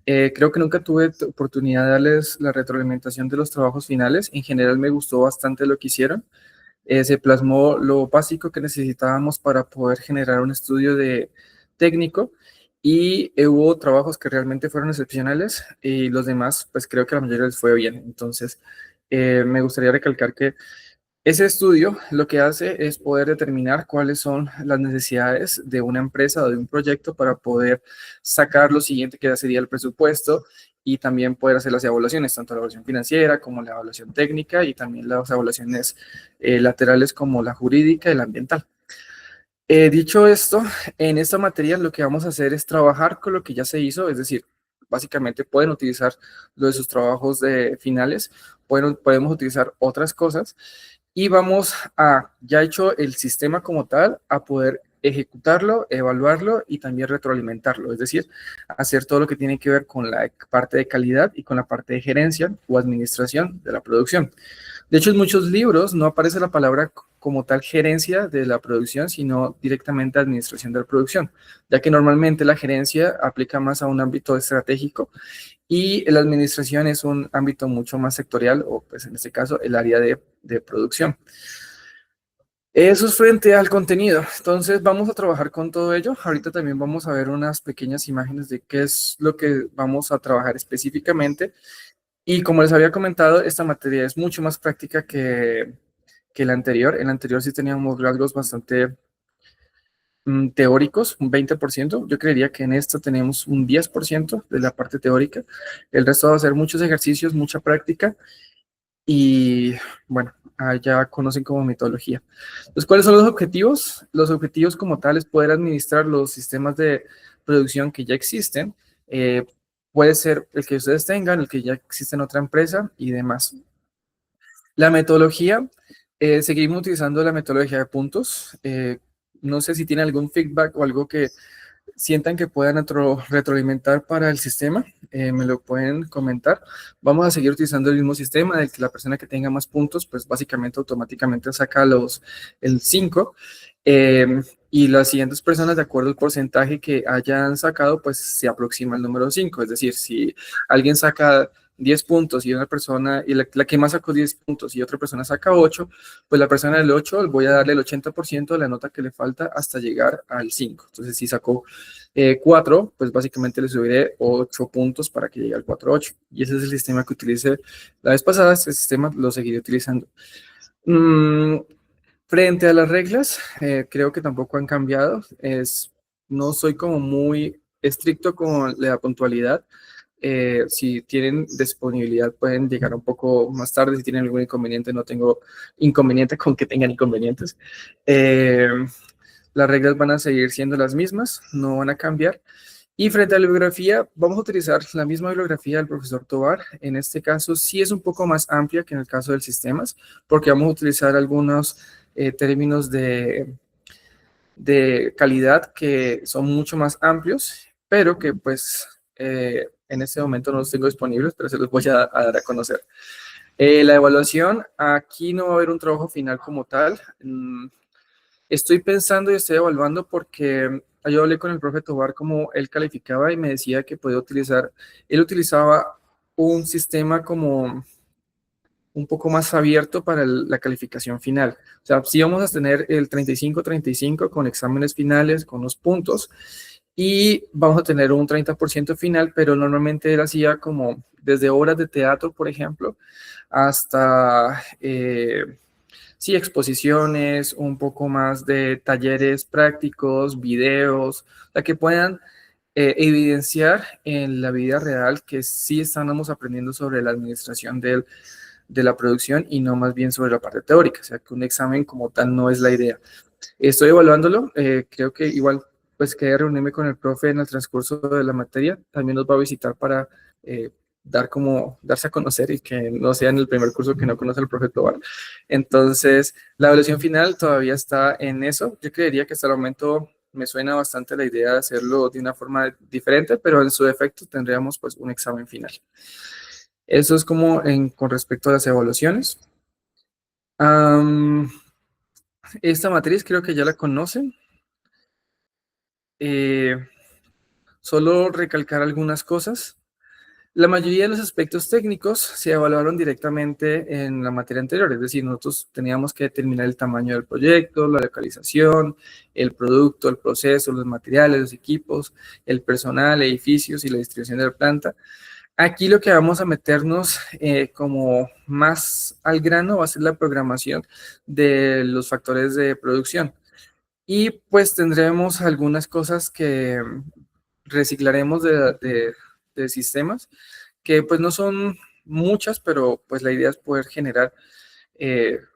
Creo que nunca tuve oportunidad de darles la retroalimentación de los trabajos finales. En general me gustó bastante lo que hicieron. Se plasmó lo básico que necesitábamos para poder generar un estudio de técnico y hubo trabajos que realmente fueron excepcionales y los demás, pues creo que a la mayoría les fue bien. Entonces, me gustaría recalcar que ese estudio lo que hace es poder determinar cuáles son las necesidades de una empresa o de un proyecto para poder sacar lo siguiente que sería el presupuesto y también poder hacer las evaluaciones, tanto la evaluación financiera como la evaluación técnica y también las evaluaciones laterales como la jurídica y la ambiental. Dicho esto, en esta materia lo que vamos a hacer es trabajar con lo que ya se hizo, es decir, básicamente pueden utilizar lo de sus trabajos de finales, podemos utilizar otras cosas y vamos a, ya hecho el sistema como tal, a poder ejecutarlo, evaluarlo y también retroalimentarlo, es decir, hacer todo lo que tiene que ver con la parte de calidad y con la parte de gerencia o administración de la producción. De hecho, en muchos libros no aparece la palabra como tal gerencia de la producción, sino directamente administración de la producción, ya que normalmente la gerencia aplica más a un ámbito estratégico y la administración es un ámbito mucho más sectorial, o pues en este caso el área de producción. Eso es frente al contenido. Entonces vamos a trabajar con todo ello. Ahorita también vamos a ver unas pequeñas imágenes de qué es lo que vamos a trabajar específicamente. Y como les había comentado, esta materia es mucho más práctica que la anterior. En la anterior sí teníamos rasgos bastante teóricos, un 20%. Yo creería que en esta tenemos un 10% de la parte teórica. El resto va a ser muchos ejercicios, mucha práctica y bueno, ya conocen como metodología. Entonces, ¿cuáles son los objetivos? Los objetivos como tal es poder administrar los sistemas de producción que ya existen. Puede ser el que ustedes tengan, el que ya existe en otra empresa y demás. La metodología, seguimos utilizando la metodología de puntos. No sé si tienen algún feedback o algo que sientan que puedan retroalimentar para el sistema, me lo pueden comentar. Vamos a seguir utilizando el mismo sistema, de que la persona que tenga más puntos, pues básicamente automáticamente saca el 5. Y las siguientes personas, de acuerdo al porcentaje que hayan sacado, pues se aproxima al número 5. Es decir, si alguien saca 10 puntos y una persona, y la que más sacó 10 puntos y otra persona saca 8, pues la persona del 8 voy a darle el 80% de la nota que le falta hasta llegar al 5. Entonces, si sacó 4, pues básicamente le subiré 8 puntos para que llegue al 4.8. Y ese es el sistema que utilicé la vez pasada, este sistema lo seguiré utilizando. Mm, Frente a las reglas, creo que tampoco han cambiado. No soy como muy estricto con la puntualidad. Si tienen disponibilidad, pueden llegar un poco más tarde. Si tienen algún inconveniente, no tengo inconveniente con que tengan inconvenientes. Eh, las reglas van a seguir siendo las mismas, no van a cambiar. Y frente a la bibliografía, vamos a utilizar la misma bibliografía del profesor Tovar. En este caso, sí es un poco más amplia que en el caso del sistemas, porque vamos a utilizar algunos términos de calidad que son mucho más amplios, pero que pues en este momento no los tengo disponibles, pero se los voy a dar a conocer. La evaluación, aquí no va a haber un trabajo final como tal. Estoy pensando y estoy evaluando porque yo hablé con el profe Tobar como él calificaba y me decía que podía utilizar, él utilizaba un sistema como un poco más abierto para la calificación final. O sea, sí vamos a tener el 35-35 con exámenes finales, con los puntos, y vamos a tener un 30% final, pero normalmente él hacía como desde obras de teatro, por ejemplo, hasta, sí, exposiciones, un poco más de talleres prácticos, videos, la que puedan evidenciar en la vida real que sí estamos aprendiendo sobre la administración de la producción y no más bien sobre la parte teórica, o sea que un examen como tal no es la idea. Estoy evaluándolo, creo que igual pues quedé reunirme con el profe en el transcurso de la materia, también nos va a visitar para darse a conocer y que no sea en el primer curso que no conoce al profe Tobar. Entonces, la evaluación final todavía está en eso. Yo creería que hasta el momento me suena bastante la idea de hacerlo de una forma diferente, pero en su defecto tendríamos pues un examen final. Eso es como con respecto a las evaluaciones. Am, esta matriz creo que ya la conocen. Eh, Solo recalcar algunas cosas. La mayoría de los aspectos técnicos se evaluaron directamente en la materia anterior, es decir, nosotros teníamos que determinar el tamaño del proyecto, la localización, el producto, el proceso, los materiales, los equipos, el personal, edificios y la distribución de la planta. Aquí lo que vamos a meternos como más al grano va a ser la programación de los factores de producción. Y pues tendremos algunas cosas que reciclaremos de sistemas, que pues no son muchas, pero pues la idea es poder generar,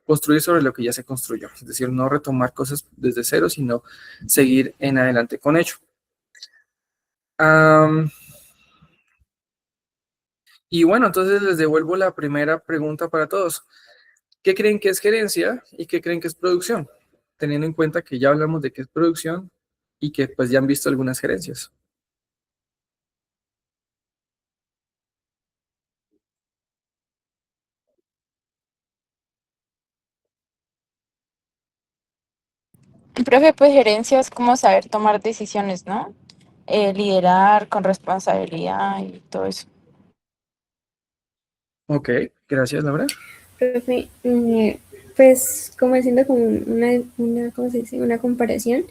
construir sobre lo que ya se construyó. Es decir, no retomar cosas desde cero, sino seguir en adelante con ello. Am, y bueno, entonces les devuelvo la primera pregunta para todos. ¿Qué creen que es gerencia y qué creen que es producción? Teniendo en cuenta que ya hablamos de qué es producción y que pues ya han visto algunas gerencias. Profe, pues gerencia es como saber tomar decisiones, ¿no? Liderar con responsabilidad y todo eso. Ok, gracias, Laura. Profe, pues como haciendo como ¿cómo se dice? Una comparación,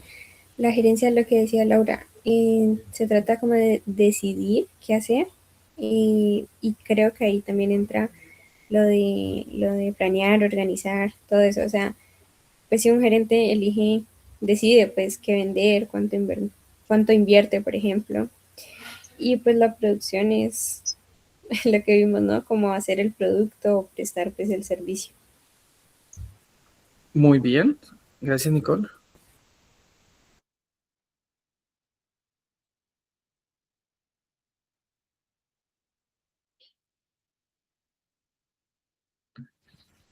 la gerencia, lo que decía Laura, se trata como de decidir qué hacer y creo que ahí también entra lo de planear, organizar, todo eso. O sea, pues si un gerente decide pues qué vender, cuánto invierte, por ejemplo, y pues la producción es lo que vimos, ¿no? Como hacer el producto o prestar pues el servicio. Muy bien, gracias, Nicole.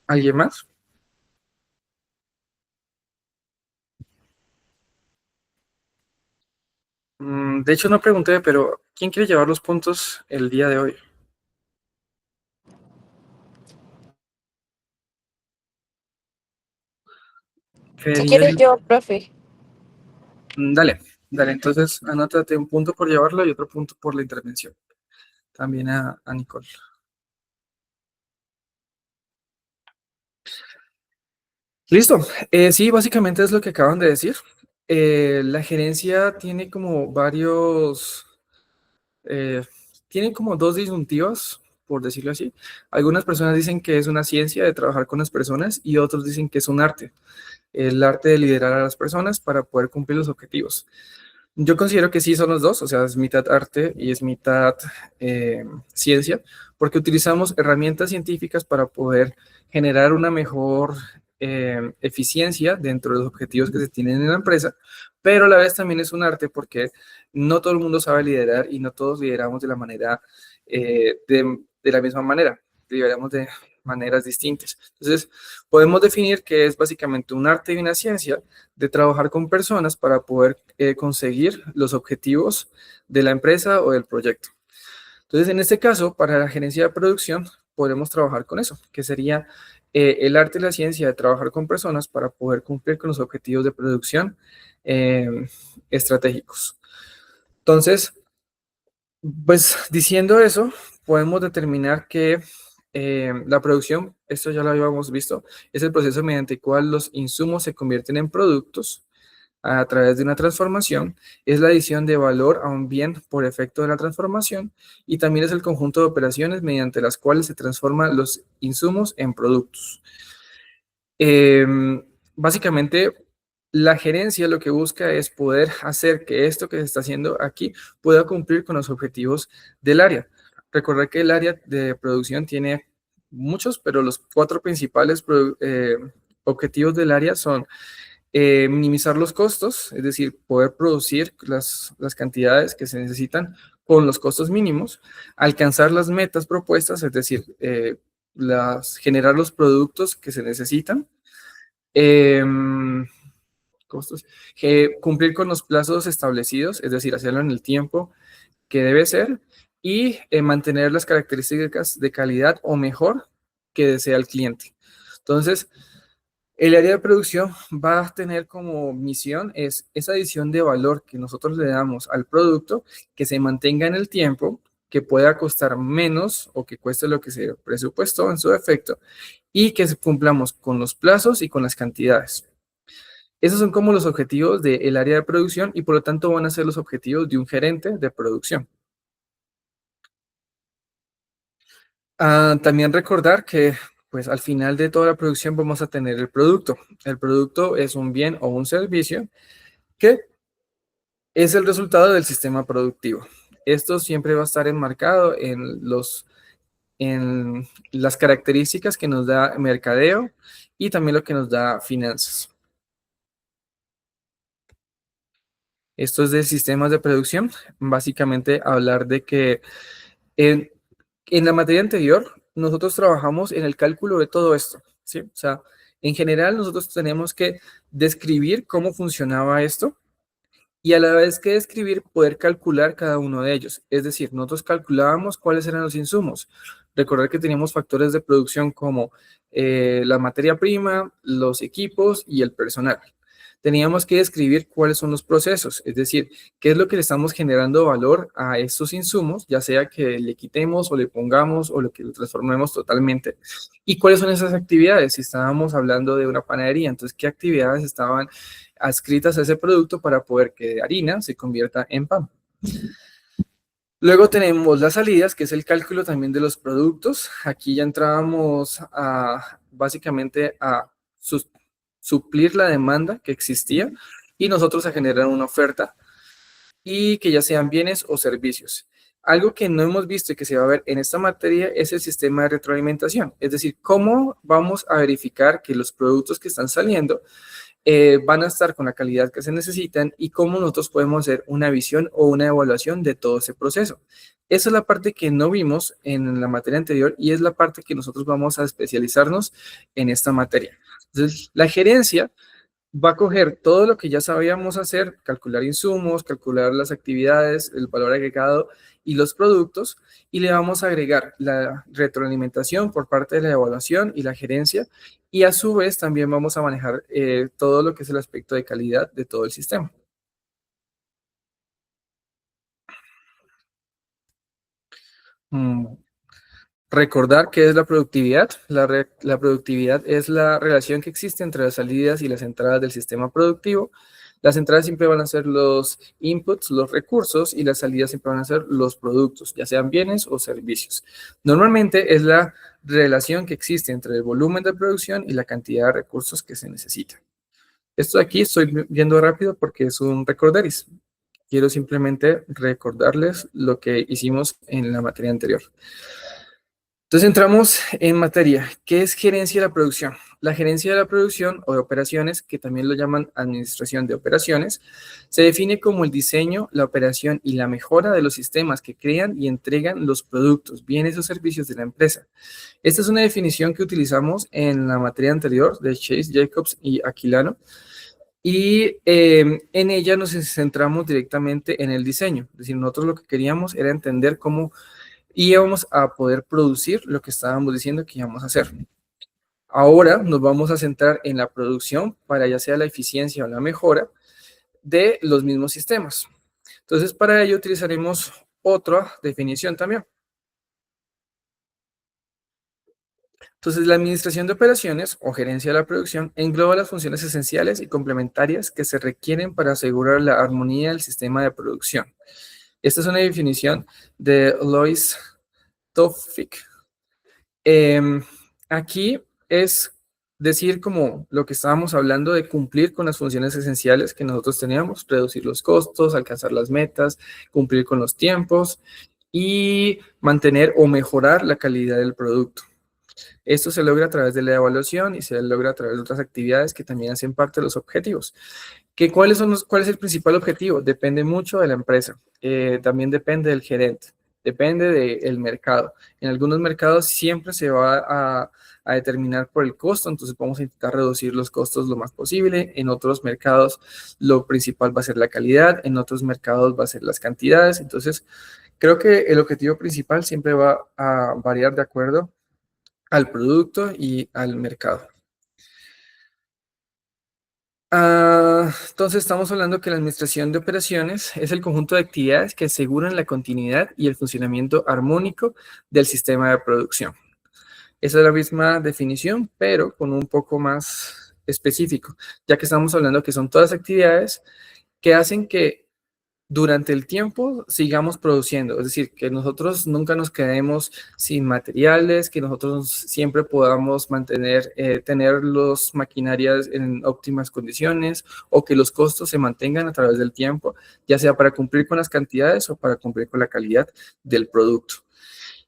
¿Alguien más? De hecho, no pregunté, pero ¿quién quiere llevar los puntos el día de hoy? Si Creería quieres yo. yo, profe. Dale, dale. Entonces, anótate un punto por llevarlo y otro punto por la intervención. También a Nicole. Listo. Sí, básicamente es lo que acaban de decir. La gerencia tiene como eh, tiene como dos disyuntivas, por decirlo así. Algunas personas dicen que es una ciencia de trabajar con las personas y otros dicen que es un arte, el arte de liderar a las personas para poder cumplir los objetivos. Yo considero que sí son los dos, o sea, es mitad arte y es mitad eh, ciencia, porque utilizamos herramientas científicas para poder generar una mejor eficiencia dentro de los objetivos que se tienen en la empresa, pero a la vez también es un arte porque no todo el mundo sabe liderar y no todos lideramos de la manera, de la misma manera, lideramos de maneras distintas. Entonces, podemos definir que es básicamente un arte y una ciencia de trabajar con personas para poder conseguir los objetivos de la empresa o del proyecto. Entonces, en este caso, para la gerencia de producción, podemos trabajar con eso, que sería el arte y la ciencia de trabajar con personas para poder cumplir con los objetivos de producción estratégicos. Entonces, pues diciendo eso, podemos determinar que la producción, esto ya lo habíamos visto, es el proceso mediante el cual los insumos se convierten en productos a través de una transformación, es la adición de valor a un bien por efecto de la transformación y también es el conjunto de operaciones mediante las cuales se transforman los insumos en productos. Eh, Básicamente, la gerencia lo que busca es poder hacer que esto que se está haciendo aquí pueda cumplir con los objetivos del área. Recordar que el área de producción tiene muchos, pero los cuatro principales objetivos del área son minimizar los costos, es decir, poder producir las cantidades que se necesitan con los costos mínimos, alcanzar las metas propuestas, es decir, generar los productos que se necesitan, eh, costos, cumplir con los plazos establecidos, es decir, hacerlo en el tiempo que debe ser y mantener las características de calidad o mejor que desea el cliente. Entonces, el área de producción va a tener como misión es esa adición de valor que nosotros le damos al producto, que se mantenga en el tiempo, que pueda costar menos o que cueste lo que se presupuestó en su defecto y que cumplamos con los plazos y con las cantidades. Esos son como los objetivos del área de producción y por lo tanto van a ser los objetivos de un gerente de producción. También recordar que pues al final de toda la producción vamos a tener el producto. El producto es un bien o un servicio que es el resultado del sistema productivo. Esto siempre va a estar enmarcado en las características que nos da mercadeo y también lo que nos da finanzas. Esto es de sistemas de producción. Básicamente hablar de que en la materia anterior nosotros trabajamos en el cálculo de todo esto, ¿sí? O sea, en general nosotros tenemos que describir cómo funcionaba esto y a la vez que describir, poder calcular cada uno de ellos. Es decir, nosotros calculábamos cuáles eran los insumos. Recordar que teníamos factores de producción como la materia prima, los equipos y el personal. Teníamos que describir cuáles son los procesos, es decir, qué es lo que le estamos generando valor a estos insumos, ya sea que le quitemos o le pongamos o lo que lo transformemos totalmente. Y cuáles son esas actividades, si estábamos hablando de una panadería, entonces qué actividades estaban adscritas a ese producto para poder que de harina se convierta en pan. Luego tenemos las salidas, que es el cálculo también de los productos. Aquí ya entrábamos básicamente a suplir la demanda que existía y nosotros a generar una oferta y que ya sean bienes o servicios. Algo que no hemos visto y que se va a ver en esta materia es el sistema de retroalimentación, es decir, cómo vamos a verificar que los productos que están saliendo van a estar con la calidad que se necesitan y cómo nosotros podemos hacer una visión o una evaluación de todo ese proceso. Esa es la parte que no vimos en la materia anterior y es la parte que nosotros vamos a especializarnos en esta materia. Entonces, la gerencia va a coger todo lo que ya sabíamos hacer, calcular insumos, calcular las actividades, el valor agregado y los productos, y le vamos a agregar la retroalimentación por parte de la evaluación y la gerencia, y a su vez también vamos a manejar todo lo que es el aspecto de calidad de todo el sistema. Recordar qué es la productividad. La productividad es la relación que existe entre las salidas y las entradas del sistema productivo. Las entradas siempre van a ser los inputs, los recursos, y las salidas siempre van a ser los productos, ya sean bienes o servicios. Normalmente es la relación que existe entre el volumen de producción y la cantidad de recursos que se necesita. Esto de aquí estoy viendo rápido porque es un recorderis. Quiero simplemente recordarles lo que hicimos en la materia anterior. Entonces entramos en materia. ¿Qué es gerencia de la producción? La gerencia de la producción o de operaciones, que también lo llaman administración de operaciones, se define como el diseño, la operación y la mejora de los sistemas que crean y entregan los productos, bienes o servicios de la empresa. Esta es una definición que utilizamos en la materia anterior de Chase, Jacobs y Aquilano. Y en ella nos centramos directamente en el diseño. Es decir, nosotros lo que queríamos era entender cómo íbamos a poder producir lo que estábamos diciendo que íbamos a hacer. Ahora nos vamos a centrar en la producción para ya sea la eficiencia o la mejora de los mismos sistemas. Entonces, para ello utilizaremos otra definición también. Entonces, la administración de operaciones o gerencia de la producción engloba las funciones esenciales y complementarias que se requieren para asegurar la armonía del sistema de producción. Esta es una definición de Lois Tofik. Aquí es decir como lo que estábamos hablando de cumplir con las funciones esenciales que nosotros teníamos, reducir los costos, alcanzar las metas, cumplir con los tiempos y mantener o mejorar la calidad del producto. Esto se logra a través de la evaluación y se logra a través de otras actividades que también hacen parte de los objetivos. ¿Cuál es el principal objetivo? Depende mucho de la empresa, también depende del gerente, depende del mercado. En algunos mercados siempre se va a determinar por el costo, entonces vamos a intentar reducir los costos lo más posible. En otros mercados lo principal va a ser la calidad, en otros mercados va a ser las cantidades. Entonces, creo que el objetivo principal siempre va a variar de acuerdo al producto y al mercado. Entonces estamos hablando que la administración de operaciones es el conjunto de actividades que aseguran la continuidad y el funcionamiento armónico del sistema de producción. Esa es la misma definición, pero con un poco más específico, ya que estamos hablando que son todas actividades que hacen que durante el tiempo sigamos produciendo, es decir, que nosotros nunca nos quedemos sin materiales, que nosotros siempre podamos mantener, tener los maquinarias en óptimas condiciones o que los costos se mantengan a través del tiempo, ya sea para cumplir con las cantidades o para cumplir con la calidad del producto.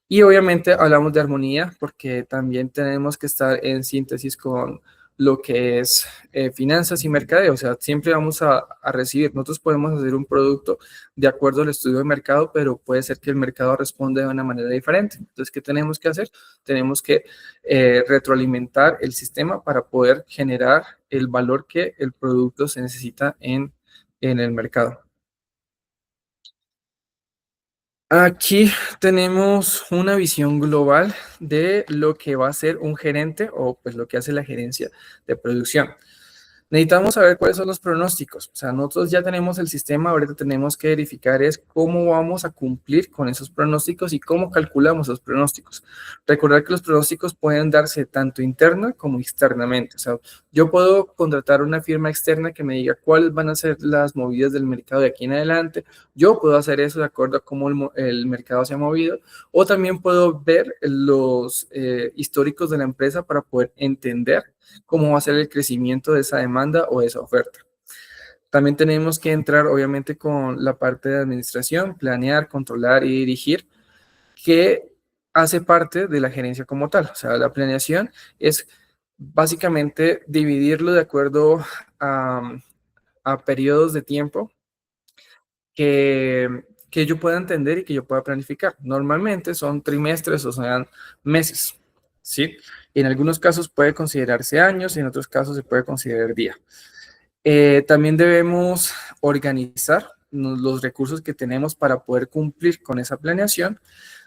Y obviamente hablamos de armonía porque también tenemos que estar en síntesis con lo que es finanzas y mercadeo. O sea, siempre vamos a recibir. Nosotros podemos hacer un producto de acuerdo al estudio de mercado, pero puede ser que el mercado responda de una manera diferente. Entonces, ¿qué tenemos que hacer? Tenemos que retroalimentar el sistema para poder generar el valor que el producto se necesita en el mercado. Aquí tenemos una visión global de lo que va a ser un gerente o pues lo que hace la gerencia de producción. Necesitamos saber cuáles son los pronósticos. O sea, nosotros ya tenemos el sistema, ahorita tenemos que verificar es cómo vamos a cumplir con esos pronósticos y cómo calculamos los pronósticos. Recordar que los pronósticos pueden darse tanto interna como externamente. O sea, yo puedo contratar una firma externa que me diga cuáles van a ser las movidas del mercado de aquí en adelante. Yo puedo hacer eso de acuerdo a cómo el mercado se ha movido, o también puedo ver los históricos de la empresa para poder entender cómo va a ser el crecimiento de esa demanda o de esa oferta. También tenemos que entrar, obviamente, con la parte de administración, planear, controlar y dirigir, que hace parte de la gerencia como tal. O sea, la planeación es básicamente dividirlo de acuerdo a periodos de tiempo que yo pueda entender y que yo pueda planificar. Normalmente son trimestres o sean meses, ¿sí? En algunos casos puede considerarse años y en otros casos se puede considerar día. También debemos organizar los recursos que tenemos para poder cumplir con esa planeación.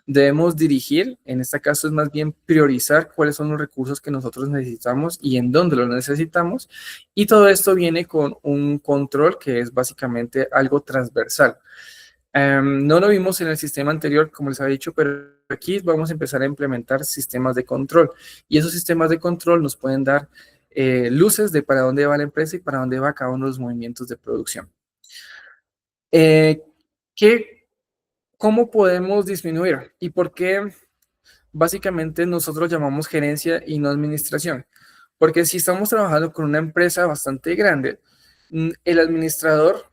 Debemos dirigir, en este caso es más bien priorizar cuáles son los recursos que nosotros necesitamos y en dónde los necesitamos. Y todo esto viene con un control que es básicamente algo transversal. No lo vimos en el sistema anterior, como les había dicho, pero aquí vamos a empezar a implementar sistemas de control. Y esos sistemas de control nos pueden dar luces de para dónde va la empresa y para dónde va cada uno de los movimientos de producción. Eh, ¿qué, ¿Cómo podemos disminuir? ¿Y por qué básicamente nosotros llamamos gerencia y no administración? Porque si estamos trabajando con una empresa bastante grande, el administrador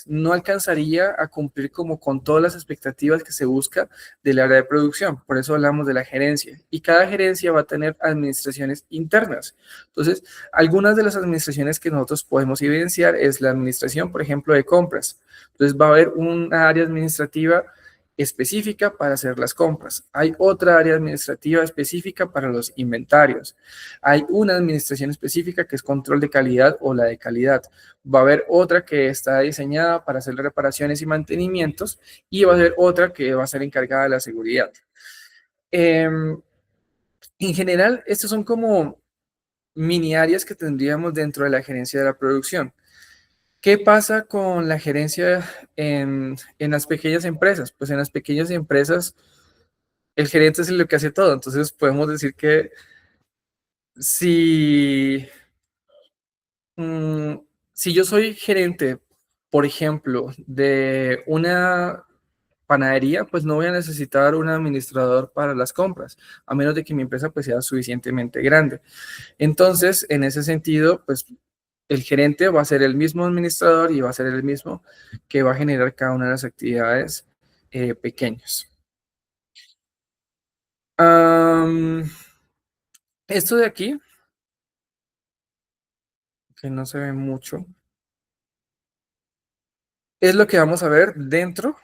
no alcanzaría a cumplir como con todas las expectativas que se busca del área de producción. Por eso hablamos de la gerencia. Y cada gerencia va a tener administraciones internas. Entonces, algunas de las administraciones que nosotros podemos evidenciar es la administración, por ejemplo, de compras. Entonces, va a haber una área administrativa específica para hacer las compras. Hay otra área administrativa específica para los inventarios. Hay una administración específica que es control de calidad o la de calidad. Va a haber otra que está diseñada para hacer reparaciones y mantenimientos y va a haber otra que va a ser encargada de la seguridad. En general, estas son como mini áreas que tendríamos dentro de la gerencia de la producción. ¿Qué pasa con la gerencia en las pequeñas empresas? Pues en las pequeñas empresas el gerente es lo que hace todo. Entonces podemos decir que si, mm, si yo soy gerente, por ejemplo, de una panadería, pues no voy a necesitar un administrador para las compras, a menos de que mi empresa pues sea suficientemente grande. Entonces, en ese sentido, pues el gerente va a ser el mismo administrador y va a ser el mismo que va a generar cada una de las actividades pequeñas. Esto de aquí, que no se ve mucho, es lo que vamos a ver dentro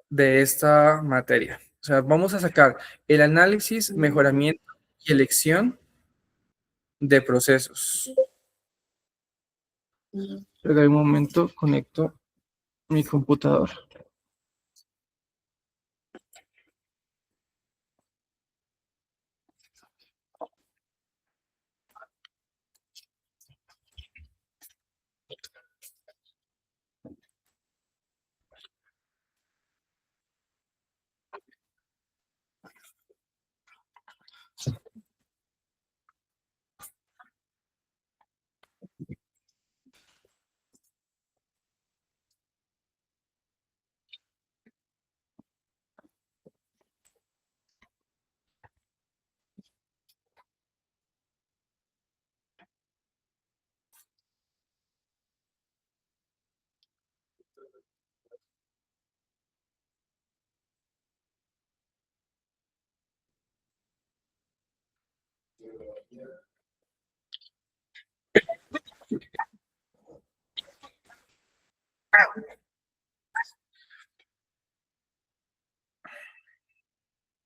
de esta materia. O sea, vamos a sacar el análisis, mejoramiento y elección de procesos. Pero un momento, conecto mi computador.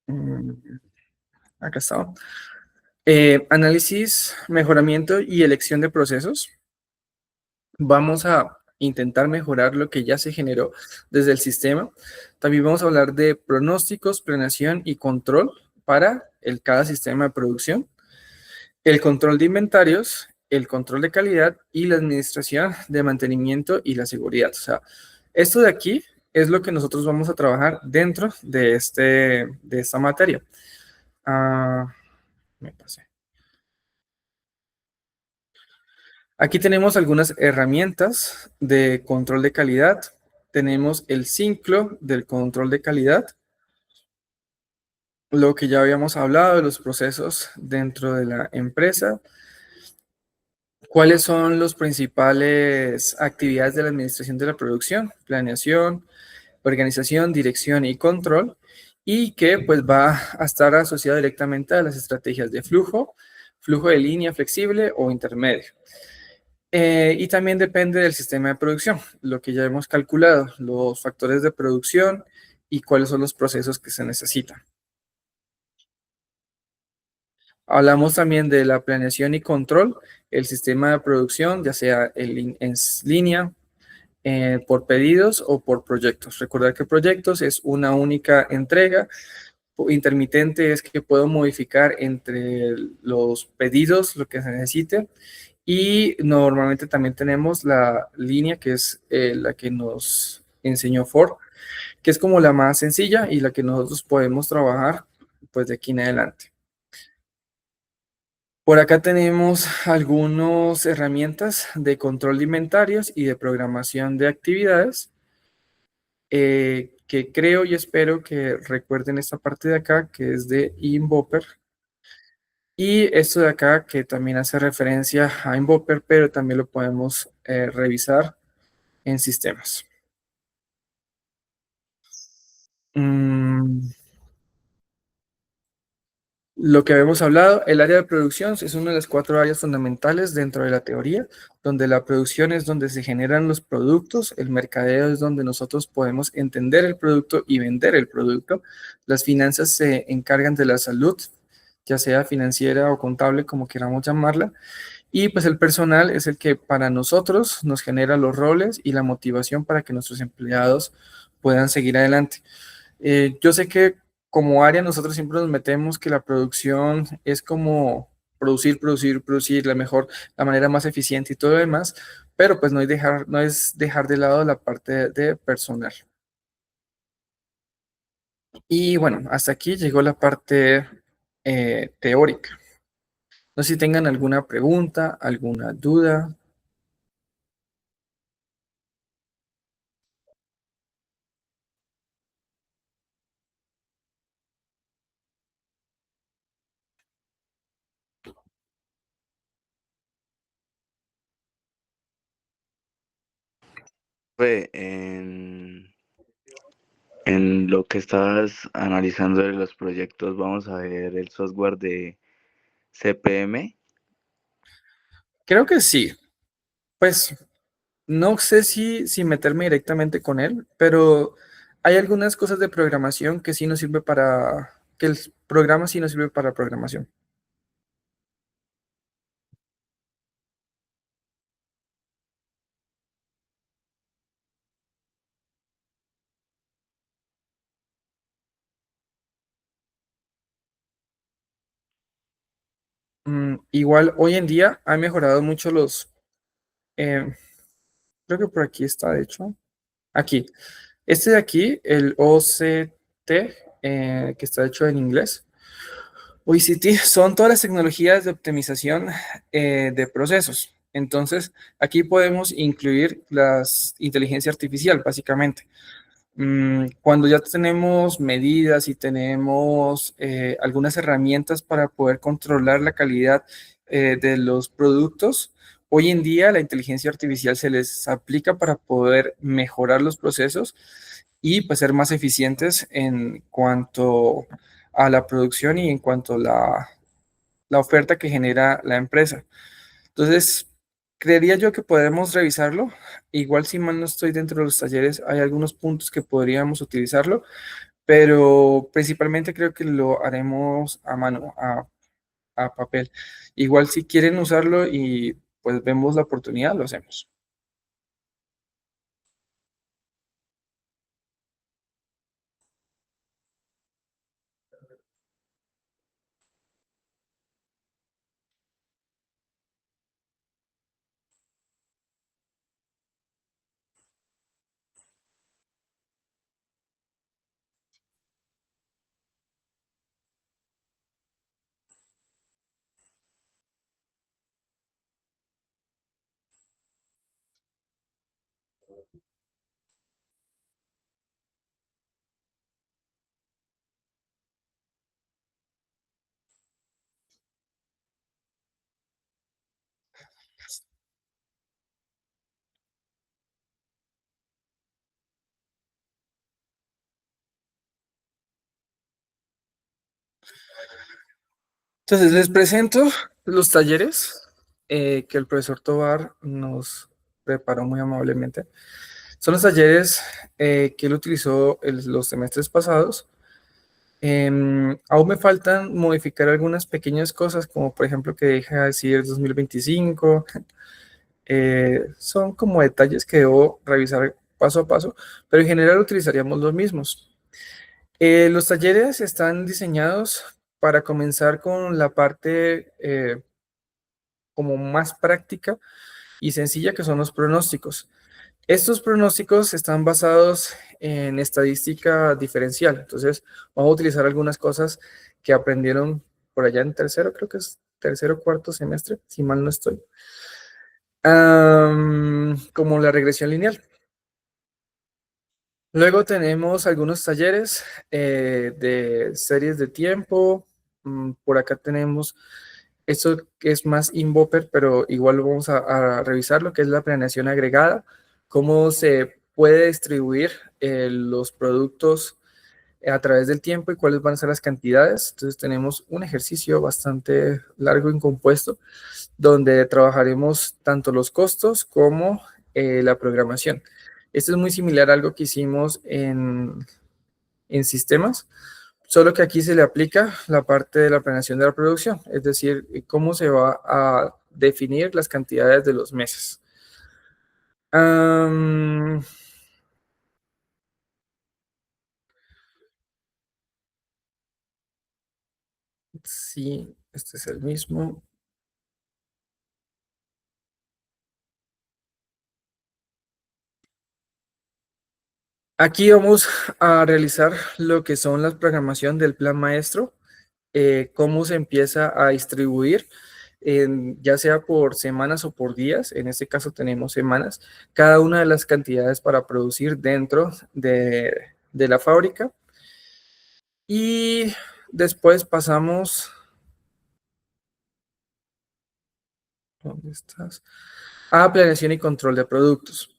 Mm, Acá está. Análisis, mejoramiento y elección de procesos. Vamos a intentar mejorar lo que ya se generó desde el sistema. También vamos a hablar de pronósticos, planeación y control para cada sistema de producción, el control de inventarios, el control de calidad y la administración de mantenimiento y la seguridad. O sea, esto de aquí es lo que nosotros vamos a trabajar dentro de esta materia. Me pasé. Aquí tenemos algunas herramientas de control de calidad. Tenemos el ciclo del control de calidad, lo que ya habíamos hablado de los procesos dentro de la empresa. ¿Cuáles son las principales actividades de la administración de la producción? Planeación, organización, dirección y control, y que pues va a estar asociado directamente a las estrategias de flujo, flujo de línea flexible o intermedio. Y también depende del sistema de producción, lo que ya hemos calculado, los factores de producción y cuáles son los procesos que se necesitan. Hablamos también de la planeación y control, el sistema de producción, ya sea en línea, por pedidos o por proyectos. Recordar que proyectos es una única entrega. Intermitente es que puedo modificar entre los pedidos lo que se necesite. Y normalmente también tenemos la línea que es la que nos enseñó Ford, que es como la más sencilla y la que nosotros podemos trabajar pues de aquí en adelante. Por acá tenemos algunas herramientas de control de inventarios y de programación de actividades que creo y espero que recuerden esta parte de acá que es de Invoper. Y esto de acá que también hace referencia a Invoper, pero también lo podemos revisar en sistemas. Lo que habíamos hablado, el área de producción es una de las 4 áreas fundamentales dentro de la teoría, donde la producción es donde se generan los productos, el mercadeo es donde nosotros podemos entender el producto y vender el producto, las finanzas se encargan de la salud, ya sea financiera o contable, como queramos llamarla, y pues el personal es el que para nosotros nos genera los roles y la motivación para que nuestros empleados puedan seguir adelante. Yo sé que como área nosotros siempre nos metemos que la producción es como producir la manera más eficiente y todo lo demás, pero pues no es dejar de lado la parte de personal. Y bueno, hasta aquí llegó la parte teórica. No sé si tengan alguna pregunta, alguna duda. Fue en lo que estabas analizando de los proyectos, vamos a ver el software de CPM. Creo que sí. Pues no sé si meterme directamente con él, pero hay algunas cosas de programación que sí nos sirve que el programa sí nos sirve para programación. Igual hoy en día ha mejorado mucho eh, creo que por aquí está, de hecho, aquí. Este de aquí, el OCT, que está hecho en inglés. OCT son todas las tecnologías de optimización de procesos. Entonces, aquí podemos incluir la inteligencia artificial, básicamente. Cuando ya tenemos medidas y tenemos algunas herramientas para poder controlar la calidad de los productos, hoy en día la inteligencia artificial se les aplica para poder mejorar los procesos y pues ser más eficientes en cuanto a la producción y en cuanto a la oferta que genera la empresa. Entonces, creería yo que podemos revisarlo. Igual si mal no estoy dentro de los talleres, hay algunos puntos que podríamos utilizarlo, pero principalmente creo que lo haremos a mano, a papel. Igual si quieren usarlo y pues vemos la oportunidad, lo hacemos. Entonces, les presento los talleres que el profesor Tobar nos preparó muy amablemente. Son los talleres que él utilizó los semestres pasados. Aún me faltan modificar algunas pequeñas cosas, como por ejemplo que deja de decir 2025. Son como detalles que debo revisar paso a paso, pero en general utilizaríamos los mismos. Los talleres están diseñados para comenzar con la parte como más práctica y sencilla, que son los pronósticos. Estos pronósticos están basados en estadística diferencial. Entonces, vamos a utilizar algunas cosas que aprendieron por allá en tercero, creo que es tercero o cuarto semestre, si mal no estoy. Como la regresión lineal. Luego tenemos algunos talleres de series de tiempo. Por acá tenemos esto que es más Invoper, pero igual lo vamos a revisar, lo que es la planeación agregada, cómo se puede distribuir los productos a través del tiempo y cuáles van a ser las cantidades. Entonces tenemos un ejercicio bastante largo y compuesto donde trabajaremos tanto los costos como la programación. Esto es muy similar a algo que hicimos en sistemas, solo que aquí se le aplica la parte de la planeación de la producción, es decir, cómo se va a definir las cantidades de los meses. Am, sí, este es el mismo. Aquí vamos a realizar lo que son las programación del plan maestro, cómo se empieza a distribuir, ya sea por semanas o por días. En este caso tenemos semanas, cada una de las cantidades para producir dentro de la fábrica. Y después pasamos, ¿dónde estás? A planeación y control de productos.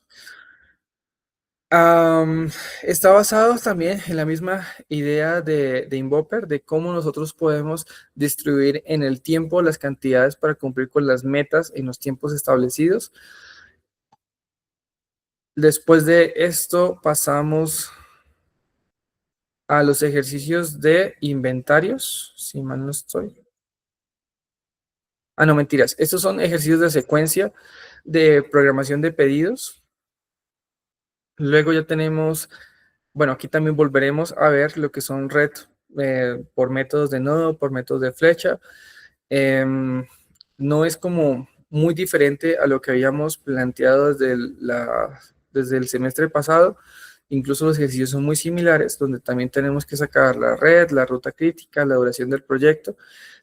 Está basado también en la misma idea de Invoper, de cómo nosotros podemos distribuir en el tiempo las cantidades para cumplir con las metas en los tiempos establecidos. Después de esto pasamos a los ejercicios de inventarios, si mal no estoy. Ah, no, mentiras. Estos son ejercicios de secuencia de programación de pedidos. Luego ya tenemos, bueno, aquí también volveremos a ver lo que son red por métodos de nodo, por métodos de flecha. Em, no es como muy diferente a lo que habíamos planteado desde el semestre pasado. Incluso los ejercicios son muy similares, donde también tenemos que sacar la red, la ruta crítica, la duración del proyecto.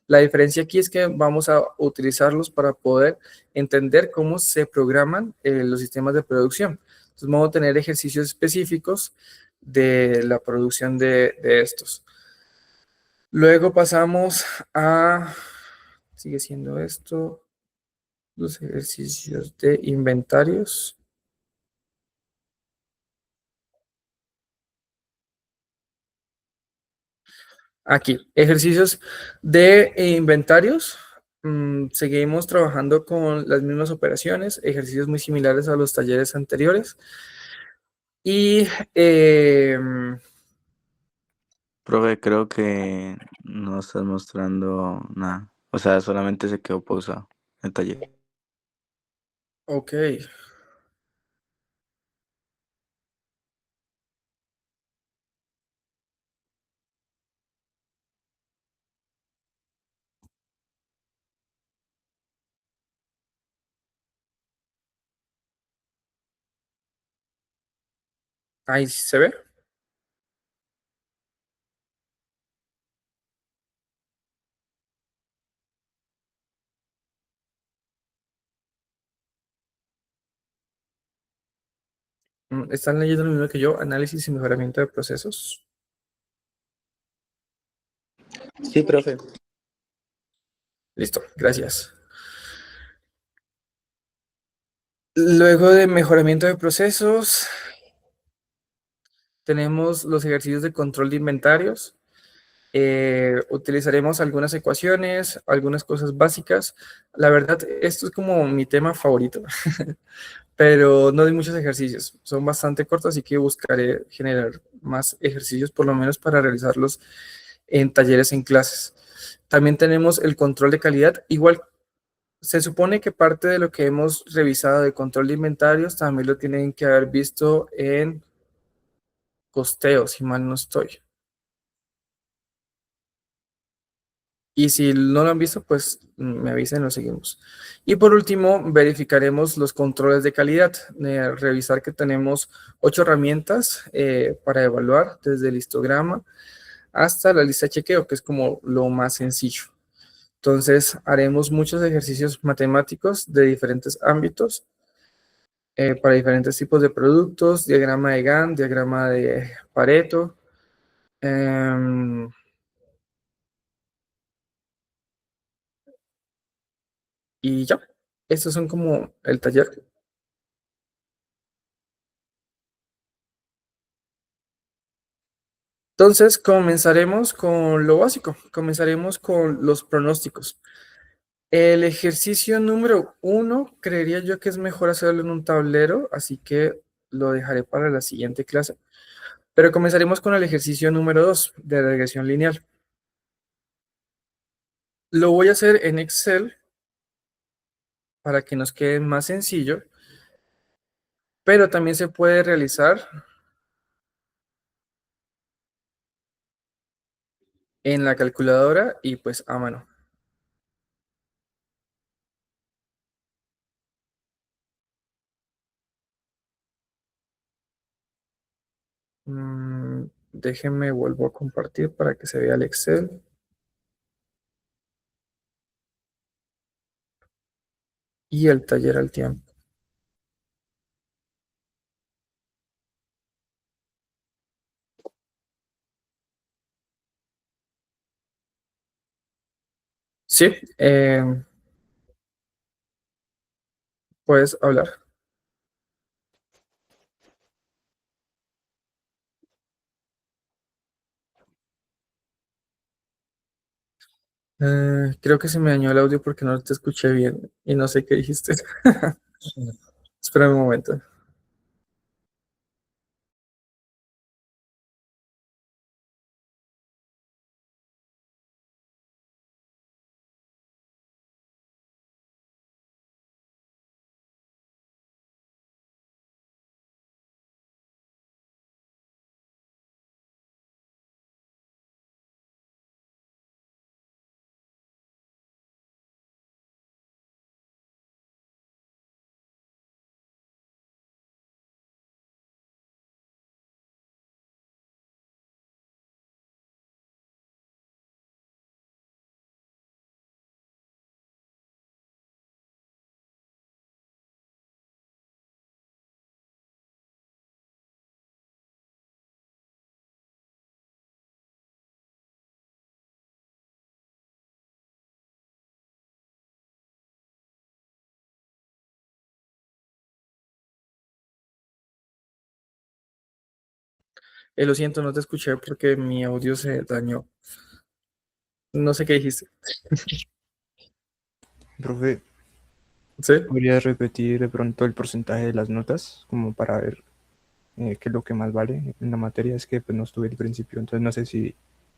La diferencia aquí es que vamos a utilizarlos para poder entender cómo se programan los sistemas de producción. Entonces vamos a tener ejercicios específicos de la producción de estos. Luego pasamos a, sigue siendo esto, los ejercicios de inventarios. Aquí, ejercicios de inventarios. Seguimos trabajando con las mismas operaciones, ejercicios muy similares a los talleres anteriores. Y Profe, creo que no estás mostrando nada. O sea, solamente se quedó pausado el taller. ok, ahí sí se ve. ¿Están leyendo lo mismo que yo? Análisis y mejoramiento de procesos. Sí, profe. Listo, gracias. Luego de mejoramiento de procesos, tenemos los ejercicios de control de inventarios. Utilizaremos algunas ecuaciones, algunas cosas básicas. La verdad, esto es como mi tema favorito, pero no hay muchos ejercicios. Son bastante cortos, así que buscaré generar más ejercicios, por lo menos para realizarlos en talleres, en clases. También tenemos el control de calidad. Igual, se supone que parte de lo que hemos revisado de control de inventarios también lo tienen que haber visto en costeo, si mal no estoy. Y si no lo han visto, pues me avisen, lo seguimos. Y por último, verificaremos los controles de calidad. Revisar que tenemos 8 herramientas para evaluar, desde el histograma hasta la lista de chequeo, que es como lo más sencillo. Entonces, haremos muchos ejercicios matemáticos de diferentes ámbitos para diferentes tipos de productos, diagrama de Gantt, diagrama de Pareto. Y ya, estos son como el taller. Entonces, comenzaremos con lo básico, comenzaremos con los pronósticos. El ejercicio número 1, creería yo que es mejor hacerlo en un tablero, así que lo dejaré para la siguiente clase. Pero comenzaremos con el ejercicio número 2 de regresión lineal. Lo voy a hacer en Excel para que nos quede más sencillo, pero también se puede realizar en la calculadora y pues a mano. Déjenme, vuelvo a compartir para que se vea el Excel y el taller al tiempo. Sí, puedes hablar. Creo que se me dañó el audio porque no te escuché bien y no sé qué dijiste. Espera un momento. Lo siento, no te escuché porque mi audio se dañó. No sé qué dijiste. Profe, ¿Sí? ¿podrías repetir de pronto el porcentaje de las notas como para ver qué es lo que más vale en la materia? Es que pues, no estuve al principio, entonces no sé si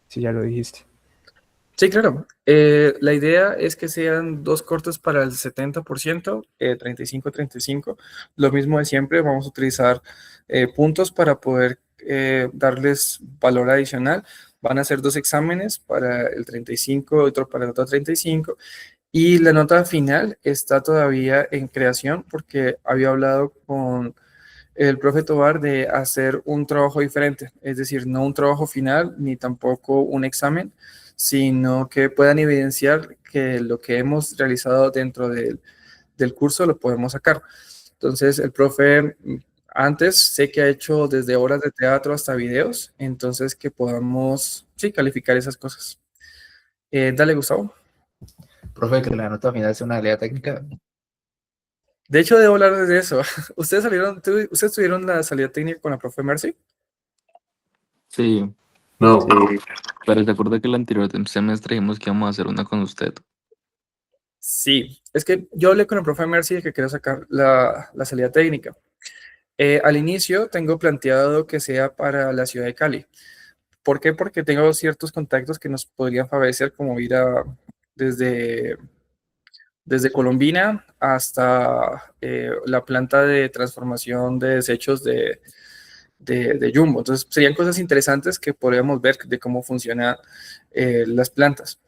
ya lo dijiste. Sí, claro. La idea es que sean dos cortes para el 70%, 35-35. Lo mismo de siempre, vamos a utilizar puntos para poder darles valor adicional. Van a ser dos exámenes para el 35, otro para el otro 35. Y la nota final está todavía en creación porque había hablado con el profe Tobar de hacer un trabajo diferente, es decir, no un trabajo final ni tampoco un examen, sino que puedan evidenciar que lo que hemos realizado dentro del curso lo podemos sacar. Entonces, el profe antes sé que ha hecho desde obras de teatro hasta videos, entonces que podamos, sí, calificar esas cosas. Dale, Gustavo. Profe, que la nota final sea una salida técnica. De hecho, debo hablar de eso. ¿Ustedes tuvieron la salida técnica con la profe Mercy? Sí, No. pero se acuerda que el anterior semestre dijimos que íbamos a hacer una con usted. Sí, es que yo hablé con el profe Mercy de que quiero sacar la salida técnica. Al inicio tengo planteado que sea para la ciudad de Cali. ¿Por qué? Porque tengo ciertos contactos que nos podrían favorecer, como ir desde, desde Colombina hasta la planta de transformación de desechos de Jumbo. Entonces, serían cosas interesantes que podríamos ver de cómo funcionan las plantas.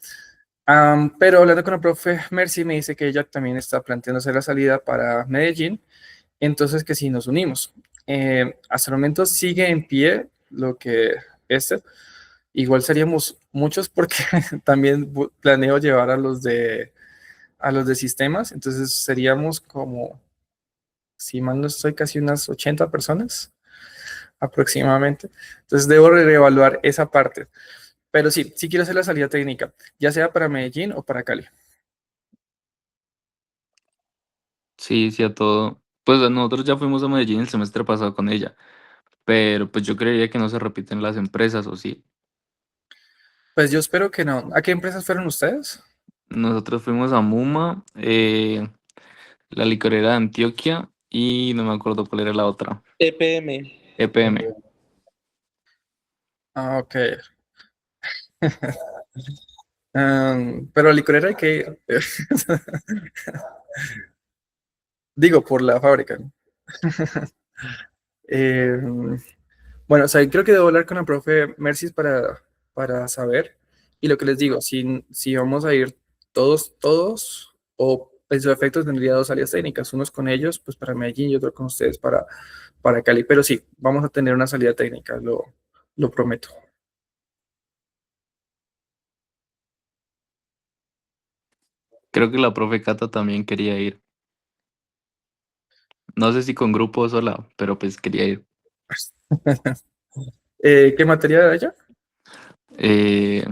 Pero hablando con el profe Mercy, me dice que ella también está planteándose la salida para Medellín, entonces que si nos unimos. Hasta el momento sigue en pie lo que este. Igual seríamos muchos porque también planeo llevar a los de sistemas, entonces seríamos como, si mal no estoy, casi unas 80 personas aproximadamente. Entonces debo reevaluar esa parte. Pero sí, sí quiero hacer la salida técnica, ya sea para Medellín o para Cali. Sí, sí, a todo. Pues nosotros ya fuimos a Medellín el semestre pasado con ella, pero pues yo creería que no se repiten las empresas, ¿o sí? Pues yo espero que no. ¿A qué empresas fueron ustedes? Nosotros fuimos a Muma, la licorera de Antioquia y no me acuerdo cuál era la otra. EPM. EPM. Ah, ok. Pero licorera hay que ir. Digo, por la fábrica, ¿no? Eh, bueno, o sea, creo que debo hablar con el profe Mercis para saber. Y lo que les digo, si vamos a ir todos, o en su efecto tendría dos áreas técnicas, unos con ellos, pues para Medellín y otro con ustedes para Cali. Pero sí, vamos a tener una salida técnica, lo prometo. Creo que la profe Cata también quería ir. No sé si con grupo o sola, pero pues quería ir. ¿Qué materia era ella? Eh,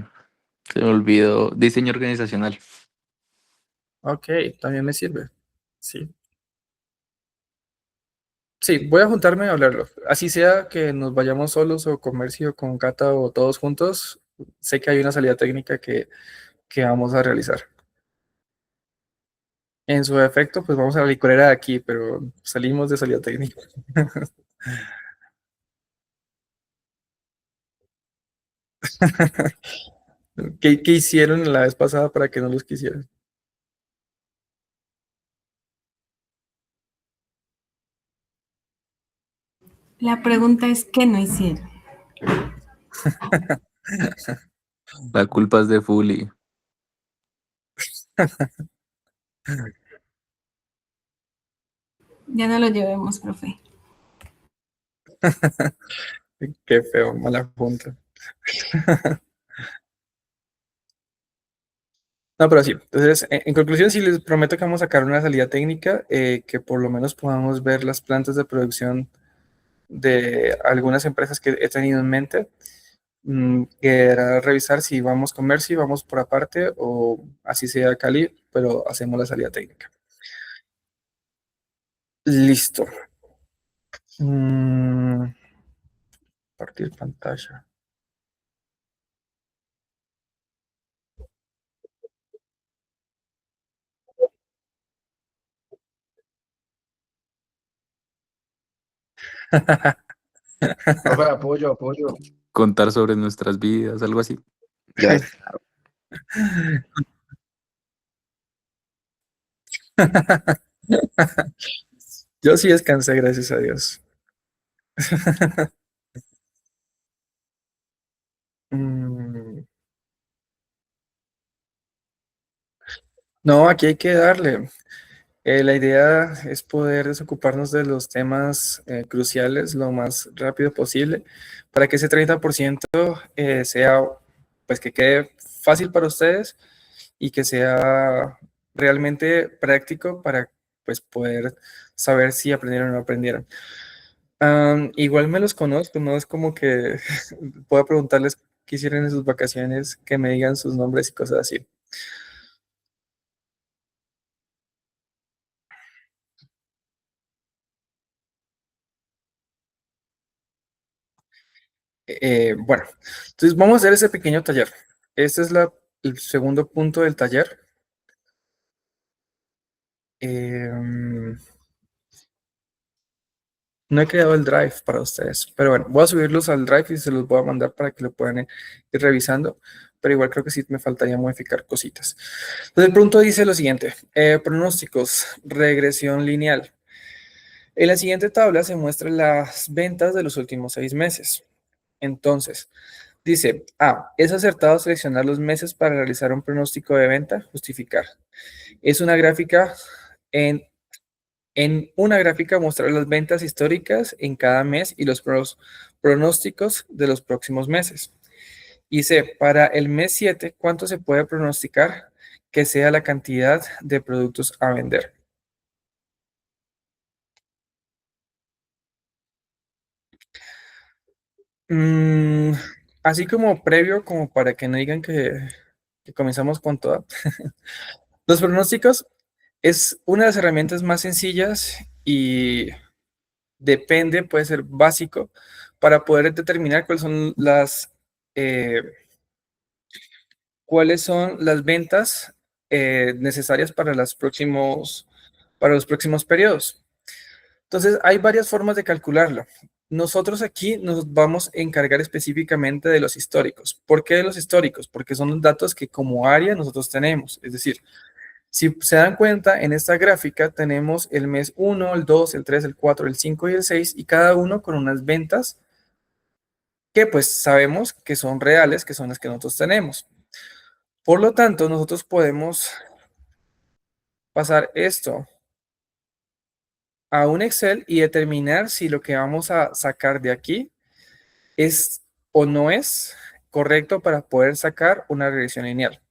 Se me olvidó. Diseño organizacional. Ok, también me sirve. Sí. Sí, voy a juntarme a hablarlo. Así sea que nos vayamos solos o comercio con Cata o todos juntos, sé que hay una salida técnica que vamos a realizar. En su efecto, pues vamos a la licorera de aquí, pero salimos de salida técnica. ¿Qué hicieron la vez pasada para que no los quisieran? La pregunta es, ¿qué no hicieron? La culpa es de Fully. Ya no lo llevemos, profe. Qué feo, mala junta. No, pero sí. Entonces, en conclusión, sí les prometo que vamos a sacar una salida técnica, que por lo menos podamos ver las plantas de producción de algunas empresas que he tenido en mente. Que era revisar si vamos con Mercy, vamos por aparte o así sea Cali, pero hacemos la salida técnica. Listo. Mm, Partir pantalla. Profe, apoyo, apoyo. Contar sobre nuestras vidas, algo así. Ya, Yo sí descansé, gracias a Dios. Mm, no, aquí hay que darle. La idea es poder desocuparnos de los temas cruciales lo más rápido posible para que ese 30% sea, pues que quede fácil para ustedes y que sea realmente práctico para pues poder saber si aprendieron o no aprendieron. Igual me los conozco, no es como que pueda preguntarles qué hicieron en sus vacaciones, que me digan sus nombres y cosas así. Bueno, entonces vamos a hacer ese pequeño taller. Este es el segundo punto del taller. Em, no he creado el drive para ustedes, pero bueno, voy a subirlos al drive y se los voy a mandar para que lo puedan ir revisando, pero igual creo que sí me faltaría modificar cositas. Entonces el punto dice lo siguiente, pronósticos, regresión lineal. En la siguiente tabla se muestran las ventas de los últimos 6 meses. Entonces, dice, es acertado seleccionar los meses para realizar un pronóstico de venta, justificar. Es una gráfica, en una gráfica mostrar las ventas históricas en cada mes y los pronósticos de los próximos meses. Y C, para el mes 7, ¿cuánto se puede pronosticar que sea la cantidad de productos a vender? Mm, así como previo, como para que no digan que comenzamos con todo. Los pronósticos es una de las herramientas más sencillas y depende, puede ser básico, para poder determinar eh, cuáles son las ventas necesarias para los próximos periodos. Entonces, hay varias formas de calcularlo. Nosotros aquí nos vamos a encargar específicamente de los históricos. ¿Por qué de los históricos? Porque son los datos que como área nosotros tenemos. Es decir, si se dan cuenta, en esta gráfica tenemos el mes 1, el 2, el 3, el 4, el 5 y el 6, y cada uno con unas ventas que pues sabemos que son reales, que son las que nosotros tenemos. Por lo tanto, nosotros podemos pasar esto a un Excel y determinar si lo que vamos a sacar de aquí es o no es correcto para poder sacar una regresión lineal.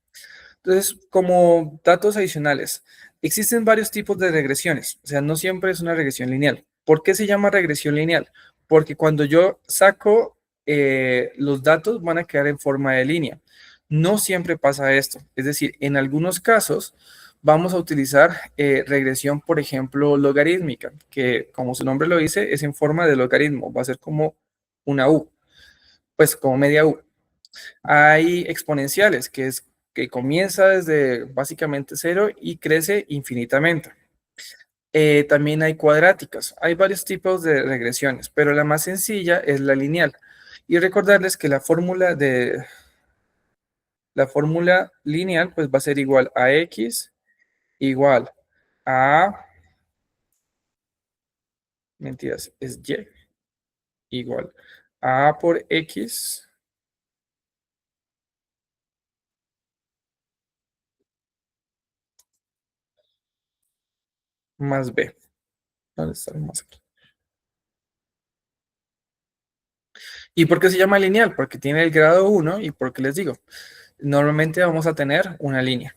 Entonces, como datos adicionales, existen varios tipos de regresiones, o sea, no siempre es una regresión lineal. ¿Por qué se llama regresión lineal? Porque cuando yo saco los datos van a quedar en forma de línea. No siempre pasa esto, es decir, en algunos casos vamos a utilizar regresión, por ejemplo, logarítmica, que como su nombre lo dice, es en forma de logaritmo, va a ser como una U, pues como media U. Hay exponenciales, que es que comienza desde básicamente cero y crece infinitamente. También hay cuadráticas. Hay varios tipos de regresiones, pero la más sencilla es la lineal. Y recordarles que la fórmula lineal pues va a ser igual a x igual a, mentiras, es y igual a por x más b. ¿Dónde está el más aquí? ¿Y por qué se llama lineal? Porque tiene el grado 1 y porque les digo, normalmente vamos a tener una línea.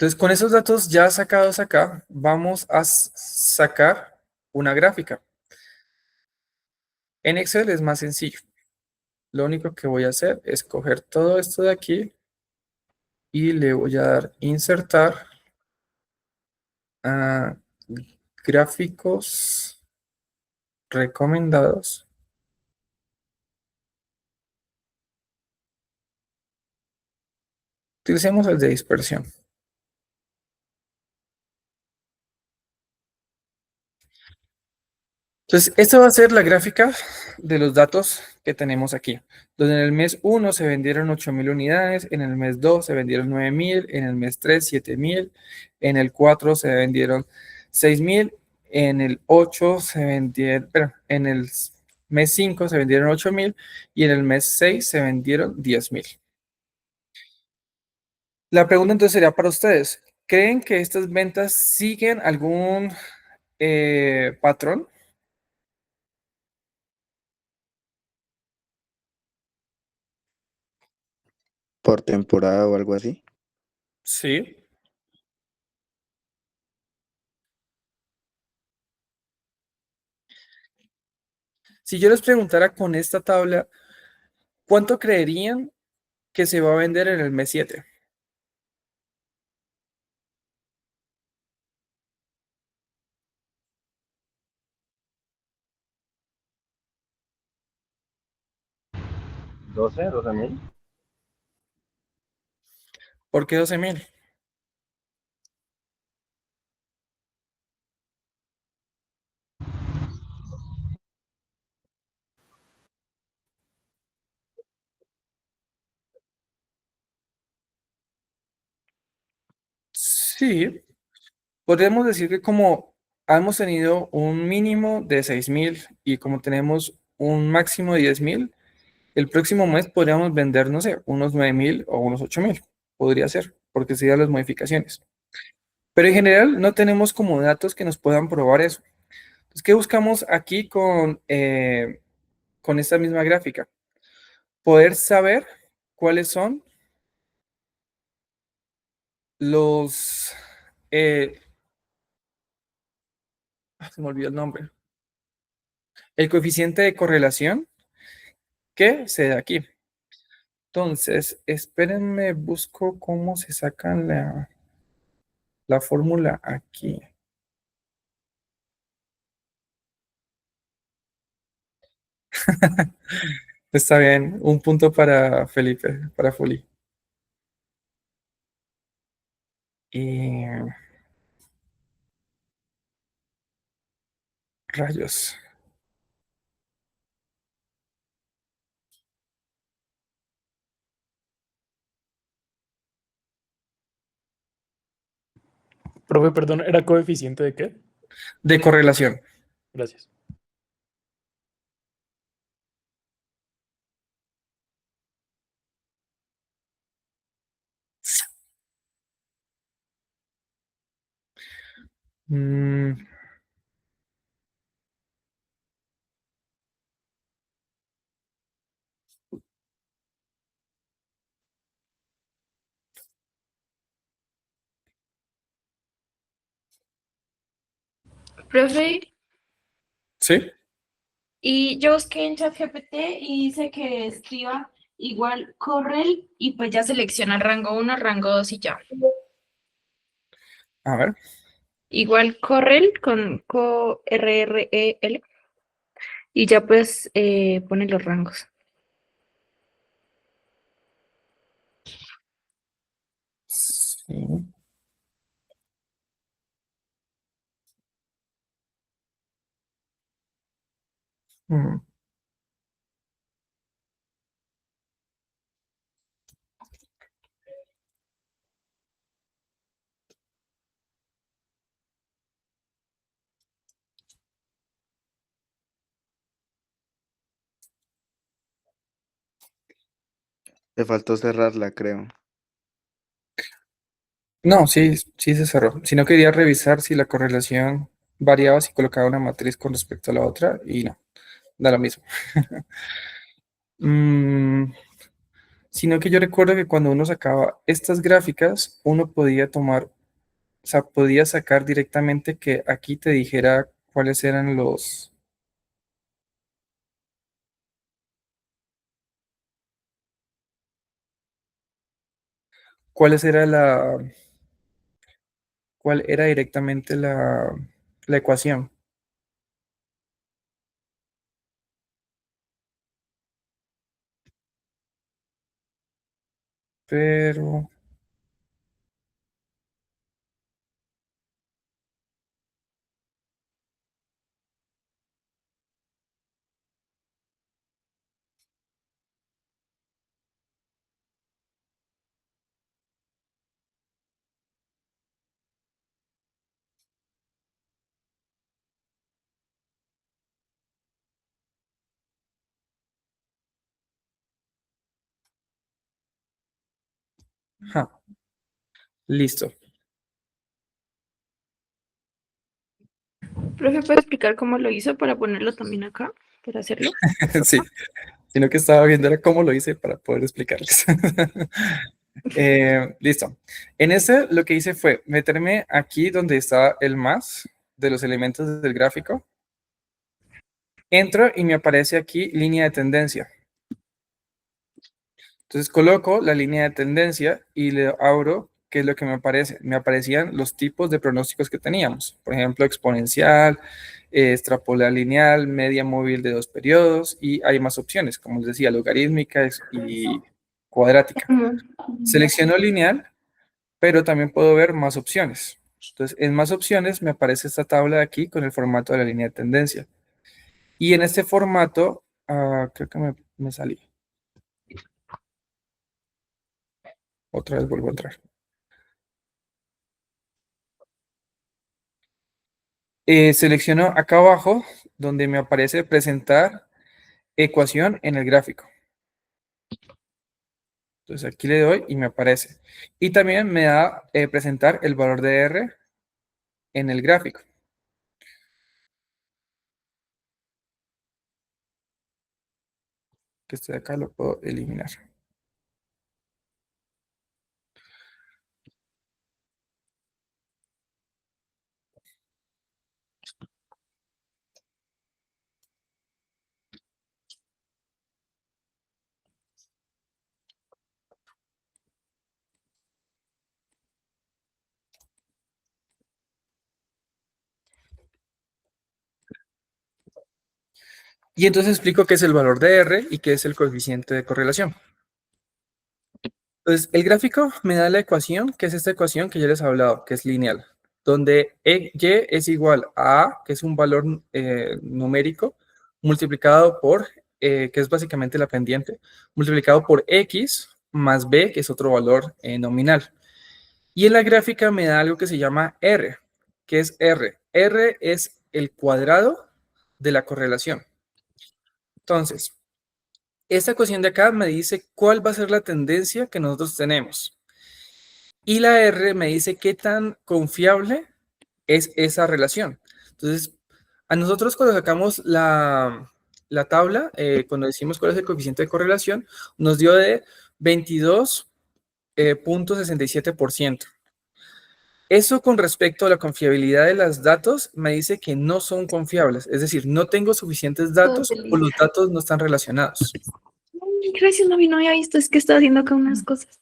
Entonces, con esos datos ya sacados acá, vamos a sacar una gráfica. En Excel es más sencillo. Lo único que voy a hacer es coger todo esto de aquí y le voy a dar insertar a gráficos recomendados. Utilicemos el de dispersión. Entonces, esta va a ser la gráfica de los datos que tenemos aquí. Donde en el mes 1 se vendieron 8.000 unidades, en el mes 2 se vendieron 9.000, en el mes 3 7.000, en el 4 se vendieron 6.000, en el 8 se vendieron, pero en el mes 5 se vendieron 8.000 y en el mes 6 se vendieron 10.000. La pregunta entonces sería para ustedes, ¿creen que estas ventas siguen algún patrón? por temporada o algo así. Sí. Si yo les preguntara con esta tabla, ¿cuánto creerían que se va a vender en el mes 7? ¿12 mil? ¿Por qué 12.000? Sí, podríamos decir que como hemos tenido un mínimo de 6.000 y como tenemos un máximo de 10.000, el próximo mes podríamos vender, no sé, unos 9.000 o unos 8.000. Podría ser, porque serían las modificaciones. Pero en general no tenemos como datos que nos puedan probar eso. Entonces, ¿qué buscamos aquí con esta misma gráfica? Poder saber cuáles son los... eh, se me olvidó el nombre. El coeficiente de correlación que se da aquí. Entonces, espérenme, busco cómo se saca la fórmula aquí. Está bien, un punto para Felipe, para Fuli. Y rayos. Profe, perdón, ¿era coeficiente de qué? De correlación. Gracias. Mm, Profe, ¿sí? y yo busqué en ChatGPT y dice que escriba igual correl y pues ya selecciona el rango uno, rango 2 y ya. A ver. Igual correl con CORREL y ya pues pone los rangos. Sí. Mm, Te faltó cerrarla, creo. No, sí, sí se cerró. Si no quería revisar si la correlación variaba si colocaba una matriz con respecto a la otra y no, da lo mismo. Mm, sino que yo recuerdo que cuando uno sacaba estas gráficas, uno podía tomar, o sea, podía sacar directamente que aquí te dijera cuáles eran cuáles era cuál era directamente la ecuación. Pero, Ja, listo. Profe, ¿puede explicar cómo lo hizo para ponerlo también acá? Para hacerlo. Sí, sino que estaba viendo era cómo lo hice para poder explicarles. Listo. En ese lo que hice fue meterme aquí donde está el más de los elementos del gráfico. Entro y me aparece aquí línea de tendencia. Entonces coloco la línea de tendencia y le abro qué es lo que me aparece. Me aparecían los tipos de pronósticos que teníamos. Por ejemplo, exponencial, extrapolar lineal, media móvil de 2 periodos y hay más opciones, como les decía, logarítmica y cuadrática. Selecciono lineal, pero también puedo ver más opciones. Entonces, en más opciones me aparece esta tabla de aquí con el formato de la línea de tendencia. Y en este formato, creo que me salí. Otra vez vuelvo a entrar. Selecciono acá abajo donde me aparece presentar ecuación en el gráfico. Entonces aquí le doy y me aparece. Y también me da presentar el valor de R en el gráfico. Que este de acá lo puedo eliminar. Y entonces explico qué es el valor de R y qué es el coeficiente de correlación. Entonces, el gráfico me da la ecuación, que es esta ecuación que ya les he hablado, que es lineal, donde y es igual a A, que es un valor numérico, multiplicado por, que es básicamente la pendiente, multiplicado por X más B, que es otro valor nominal. Y en la gráfica me da algo que se llama R. ¿Qué es R? R es el cuadrado de la correlación. Entonces, esta ecuación de acá me dice cuál va a ser la tendencia que nosotros tenemos. Y la R me dice qué tan confiable es esa relación. Entonces, a nosotros cuando sacamos la tabla, cuando decimos cuál es el coeficiente de correlación, nos dio de 22,67%. Eso con respecto a la confiabilidad de los datos me dice que no son confiables, es decir, no tengo suficientes datos o los datos no están relacionados. Ay, gracias, mami, no había visto, es que estaba haciendo acá unas cosas.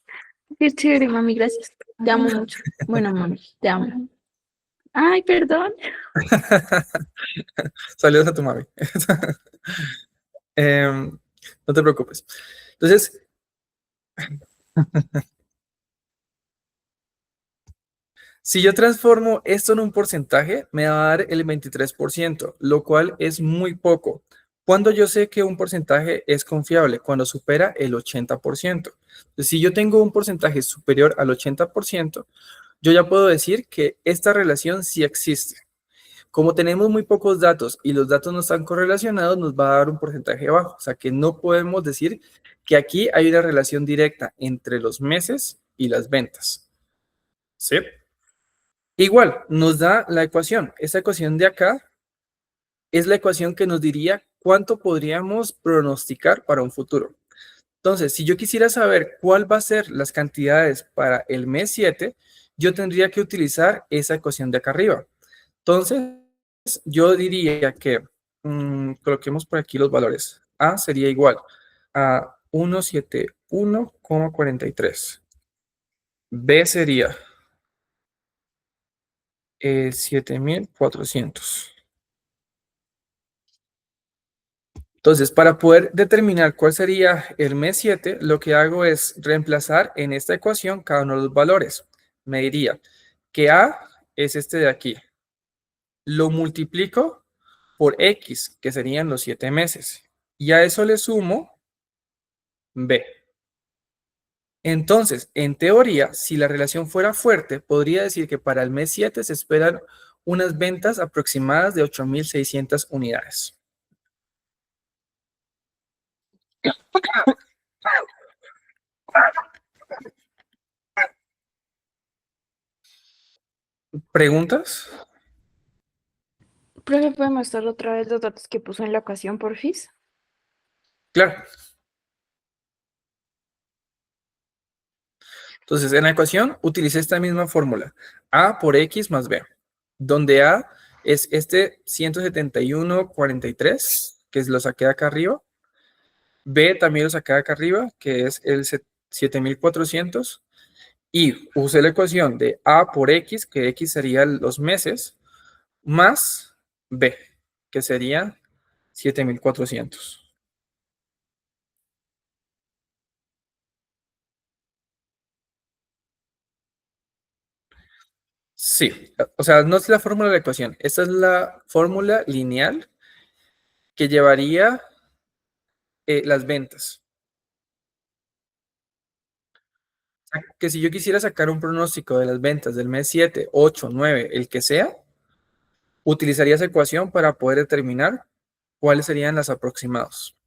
Qué chévere, mami, gracias. Te amo mucho. Bueno, mami, te amo. Ay, perdón. Saludos a tu mami. No te preocupes. Entonces, si yo transformo esto en un porcentaje, me va a dar el 23%, lo cual es muy poco. ¿Cuándo yo sé que un porcentaje es confiable? Cuando supera el 80%. Entonces, si yo tengo un porcentaje superior al 80%, yo ya puedo decir que esta relación sí existe. Como tenemos muy pocos datos y los datos no están correlacionados, nos va a dar un porcentaje bajo. O sea que no podemos decir que aquí hay una relación directa entre los meses y las ventas. ¿Sí? Igual, nos da la ecuación. Esta ecuación de acá es la ecuación que nos diría cuánto podríamos pronosticar para un futuro. Entonces, si yo quisiera saber cuál va a ser las cantidades para el mes 7, yo tendría que utilizar esa ecuación de acá arriba. Entonces, yo diría que coloquemos por aquí los valores. A sería igual a 171,43. B sería 7,400. Entonces, para poder determinar cuál sería el mes 7, lo que hago es reemplazar en esta ecuación cada uno de los valores. Me diría que A es este de aquí. Lo multiplico por X, que serían los 7 meses. Y a eso le sumo B. Entonces, en teoría, si la relación fuera fuerte, podría decir que para el mes 7 se esperan unas ventas aproximadas de 8,600 unidades. ¿Preguntas? Profe, ¿puede mostrar otra vez los datos que puso en la ocasión, porfis? Claro. Entonces, en la ecuación utilicé esta misma fórmula, A por X más B, donde A es este 171,43, que lo saqué de acá arriba, B también lo saqué de acá arriba, que es el 7400, y usé la ecuación de A por X, que X serían los meses, más B, que sería 7400. Sí, o sea, no es la fórmula de la ecuación, esta es la fórmula lineal que llevaría las ventas. O sea, que si yo quisiera sacar un pronóstico de las ventas del mes 7, 8, 9, el que sea, utilizaría esa ecuación para poder determinar cuáles serían las aproximados.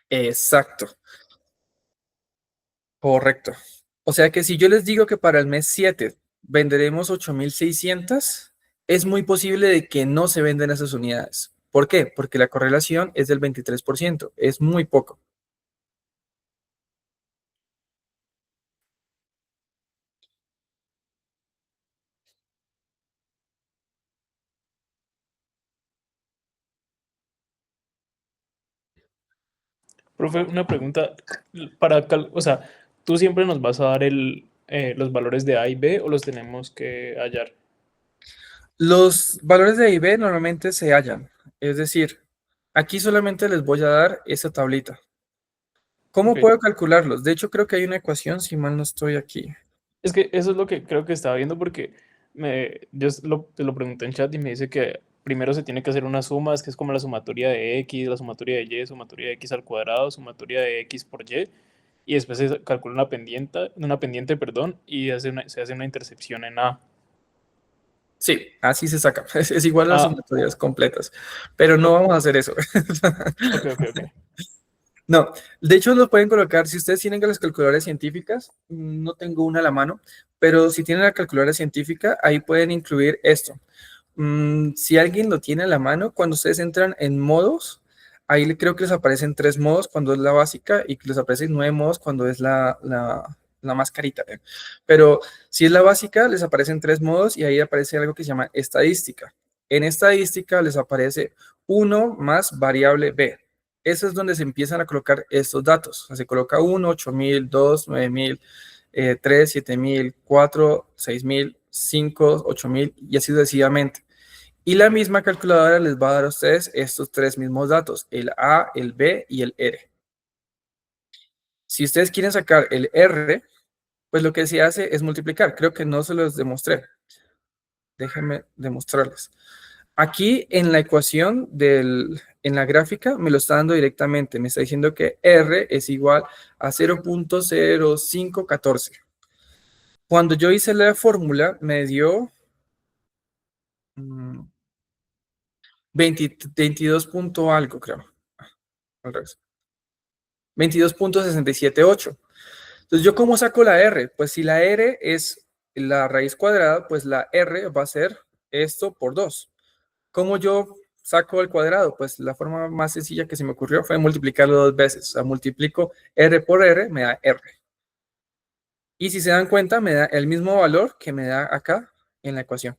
Exacto, correcto. O sea que si yo les digo que para el mes 7 venderemos 8,600, es muy posible de que no se venden esas unidades. ¿Por qué? Porque la correlación es del 23%, es muy poco. Profe, una pregunta. O sea, ¿tú siempre nos vas a dar los valores de A y B o los tenemos que hallar? Los valores de A y B normalmente se hallan, es decir, aquí solamente les voy a dar esa tablita. ¿Cómo Ok. puedo calcularlos? De hecho, creo que hay una ecuación, si mal no estoy aquí. Es que eso es lo que creo que estaba viendo porque te lo pregunté en chat y me dice que primero se tiene que hacer unas sumas, que es como la sumatoria de X, la sumatoria de Y, sumatoria de X al cuadrado, sumatoria de X por y después se calcula una pendiente, perdón, y se hace una intercepción en A. Sí, así se saca. Es igual a las Ah, sumatorias completas, pero no o- vamos a hacer eso. ok, ok, ok. No, de hecho lo pueden colocar, si ustedes tienen las calculadoras científicas, no tengo una a la mano, pero si tienen la calculadora científica, ahí pueden incluir esto. Si alguien lo tiene a la mano, cuando ustedes entran en modos, ahí creo que les aparecen 3 modos cuando es la básica y que les aparecen 9 modos cuando es la más carita. Pero si es la básica, les aparecen 3 modos y ahí aparece algo que se llama estadística. En estadística les aparece 1 más variable B. Eso es donde se empiezan a colocar estos datos. O sea, se coloca 1, 8,000, 2, 9,000, 3, 7,000, 4, 6,000, 5, 8,000 y así sucesivamente. Y la misma calculadora les va a dar a ustedes estos 3 mismos datos, el A, el B y el R. Si ustedes quieren sacar el R, pues lo que se hace es multiplicar. Creo que no se los demostré. Déjenme demostrarles. Aquí en la ecuación en la gráfica me lo está dando directamente. Me está diciendo que R es igual a 0,0514. Cuando yo hice la fórmula, me dio 22 punto algo, creo. Al revés. 22,678. Entonces, ¿yo cómo saco la R? Pues si la R es la raíz cuadrada, pues la R va a ser esto por 2. ¿Cómo yo saco el cuadrado? Pues la forma más sencilla que se me ocurrió fue multiplicarlo 2 veces. O sea, multiplico R por R, me da R. Y si se dan cuenta, me da el mismo valor que me da acá en la ecuación.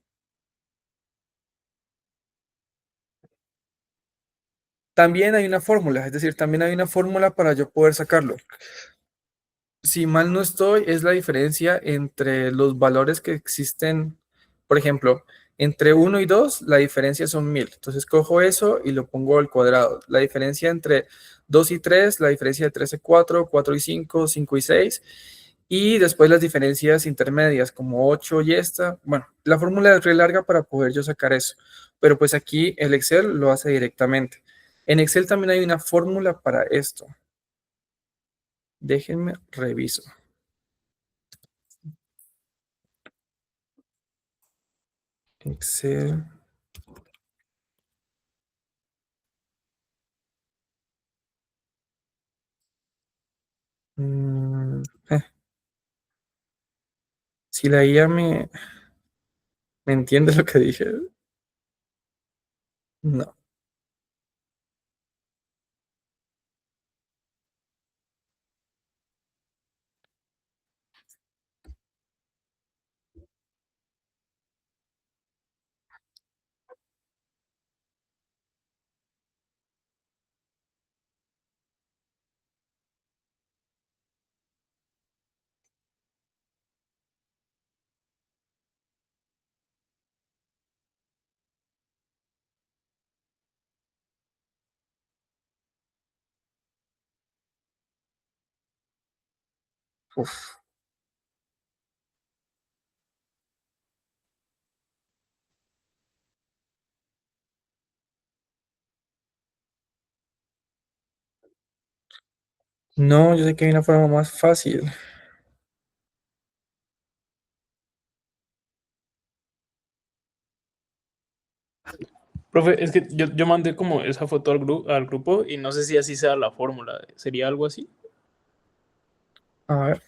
También hay una fórmula, es decir, también hay una fórmula para yo poder sacarlo. Si mal no estoy, es la diferencia entre los valores que existen. Por ejemplo, entre 1 y 2, la diferencia son 1000. Entonces cojo eso y lo pongo al cuadrado. La diferencia entre 2 y 3, la diferencia de 3 y 4, 4 y 5, 5 y 6. Y después las diferencias intermedias como 8 y esta. Bueno, la fórmula es re larga para poder yo sacar eso. Pero pues aquí el Excel lo hace directamente. En Excel también hay una fórmula para esto. Déjenme reviso. Excel. Si la IA me entiende lo que dije, no. Uf. No, yo sé que hay una forma más fácil. Profe, es que yo mandé como esa foto al grupo y no sé si así sea la fórmula. ¿Sería algo así? A ver.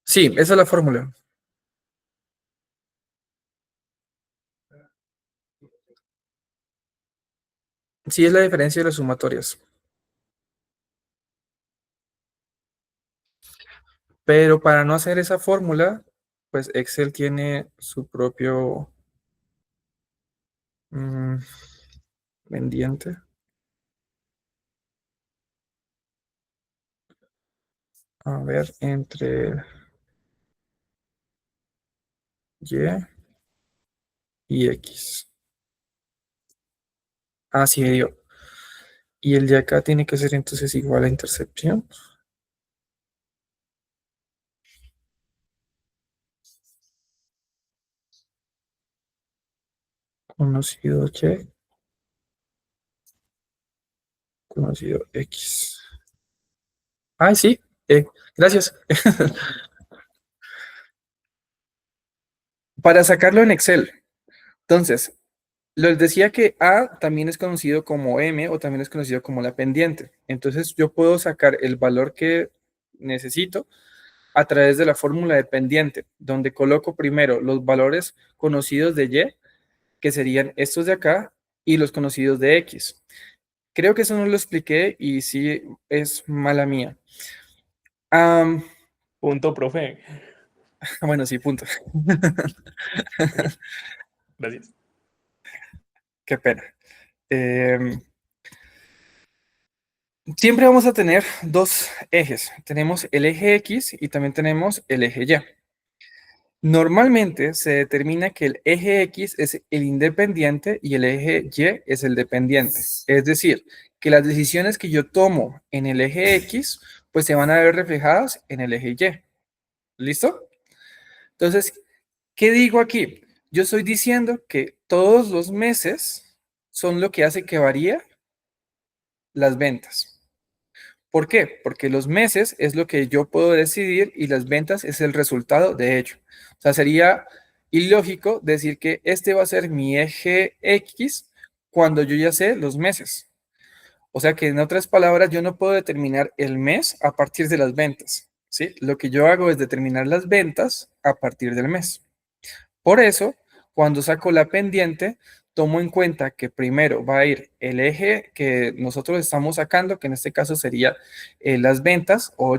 Sí, esa es la fórmula. Sí, es la diferencia de las sumatorias. Pero para no hacer esa fórmula, pues Excel tiene su propio pendiente. A ver, entre Y X. Ah, sí, dio. Y el de acá tiene que ser entonces igual a intercepción. Conocido Y, conocido X. Ay, sí. Gracias. Para sacarlo en Excel. Entonces, les decía que A también es conocido como M o también es conocido como la pendiente. Entonces, yo puedo sacar el valor que necesito a través de la fórmula de pendiente, donde coloco primero los valores conocidos de Y, que serían estos de acá, y los conocidos de X. Creo que eso no lo expliqué y sí es mala mía. Punto, profe. Bueno, sí, punto. Ok, gracias. Qué pena. Siempre vamos a tener dos ejes. Tenemos el eje X y también tenemos el eje Y. Normalmente se determina que el eje X es el independiente y el eje Y es el dependiente. Es decir, que las decisiones que yo tomo en el eje X, pues se van a ver reflejadas en el eje Y. ¿Listo? Entonces, ¿qué digo aquí? Yo estoy diciendo que todos los meses son lo que hace que varíe las ventas. ¿Por qué? Porque los meses es lo que yo puedo decidir y las ventas es el resultado de ello. O sea, sería ilógico decir que este va a ser mi eje X cuando yo ya sé los meses. O sea que en otras palabras, yo no puedo determinar el mes a partir de las ventas, ¿sí? Lo que yo hago es determinar las ventas a partir del mes. Por eso, cuando saco la pendiente, tomo en cuenta que primero va a ir el eje que nosotros estamos sacando, que en este caso sería las ventas o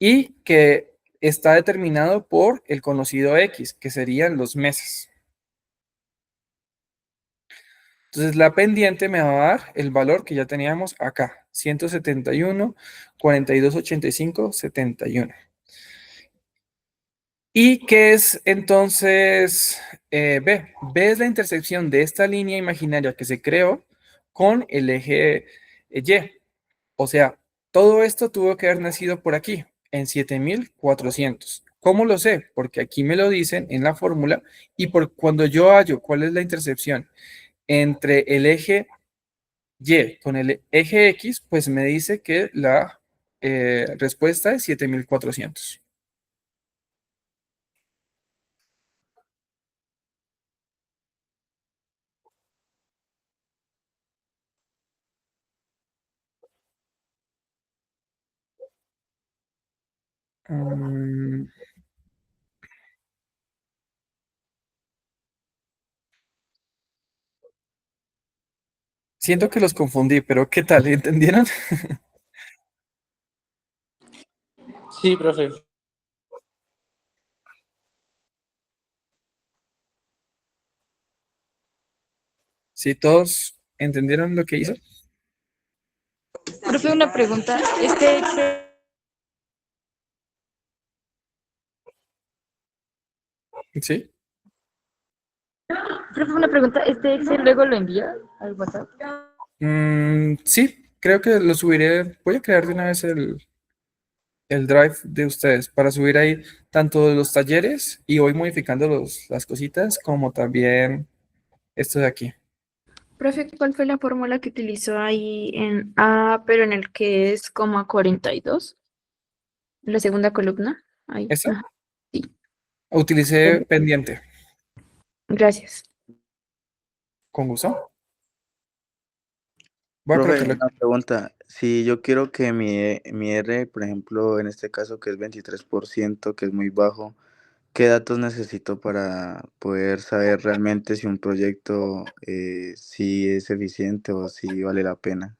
y que está determinado por el conocido X, que serían los meses. Entonces, la pendiente me va a dar el valor que ya teníamos acá, 171, 42, 85, 71. ¿Y qué es entonces B? B es la intersección de esta línea imaginaria que se creó con el eje Y. O sea, todo esto tuvo que haber nacido por aquí, en 7400. ¿Cómo lo sé? Porque aquí me lo dicen en la fórmula y por cuando yo hallo cuál es la intercepción entre el eje Y con el eje X, pues me dice que la respuesta es 7400. Mm, siento que los confundí, pero ¿qué tal? ¿Entendieron? Sí, profe. ¿Sí todos entendieron lo que hizo? Profe, una pregunta. Sí. Profe, una pregunta. ¿Este Excel luego lo envía al WhatsApp? Sí, creo que lo subiré. Voy a crear de una vez el drive de ustedes para subir ahí tanto los talleres y voy modificando las cositas como también esto de aquí. Profe, ¿cuál fue la fórmula que utilizó ahí en A, pero en el que es coma 42? En la segunda columna. Ahí. ¿Esta? Ajá, sí. Utilicé pendiente. Gracias. Con gusto. Voy a Profe, colocarlo una aquí. pregunta. Si yo quiero que mi R, por ejemplo, en este caso que es 23%, que es muy bajo, ¿qué datos necesito para poder saber realmente si un proyecto sí es eficiente o si vale la pena?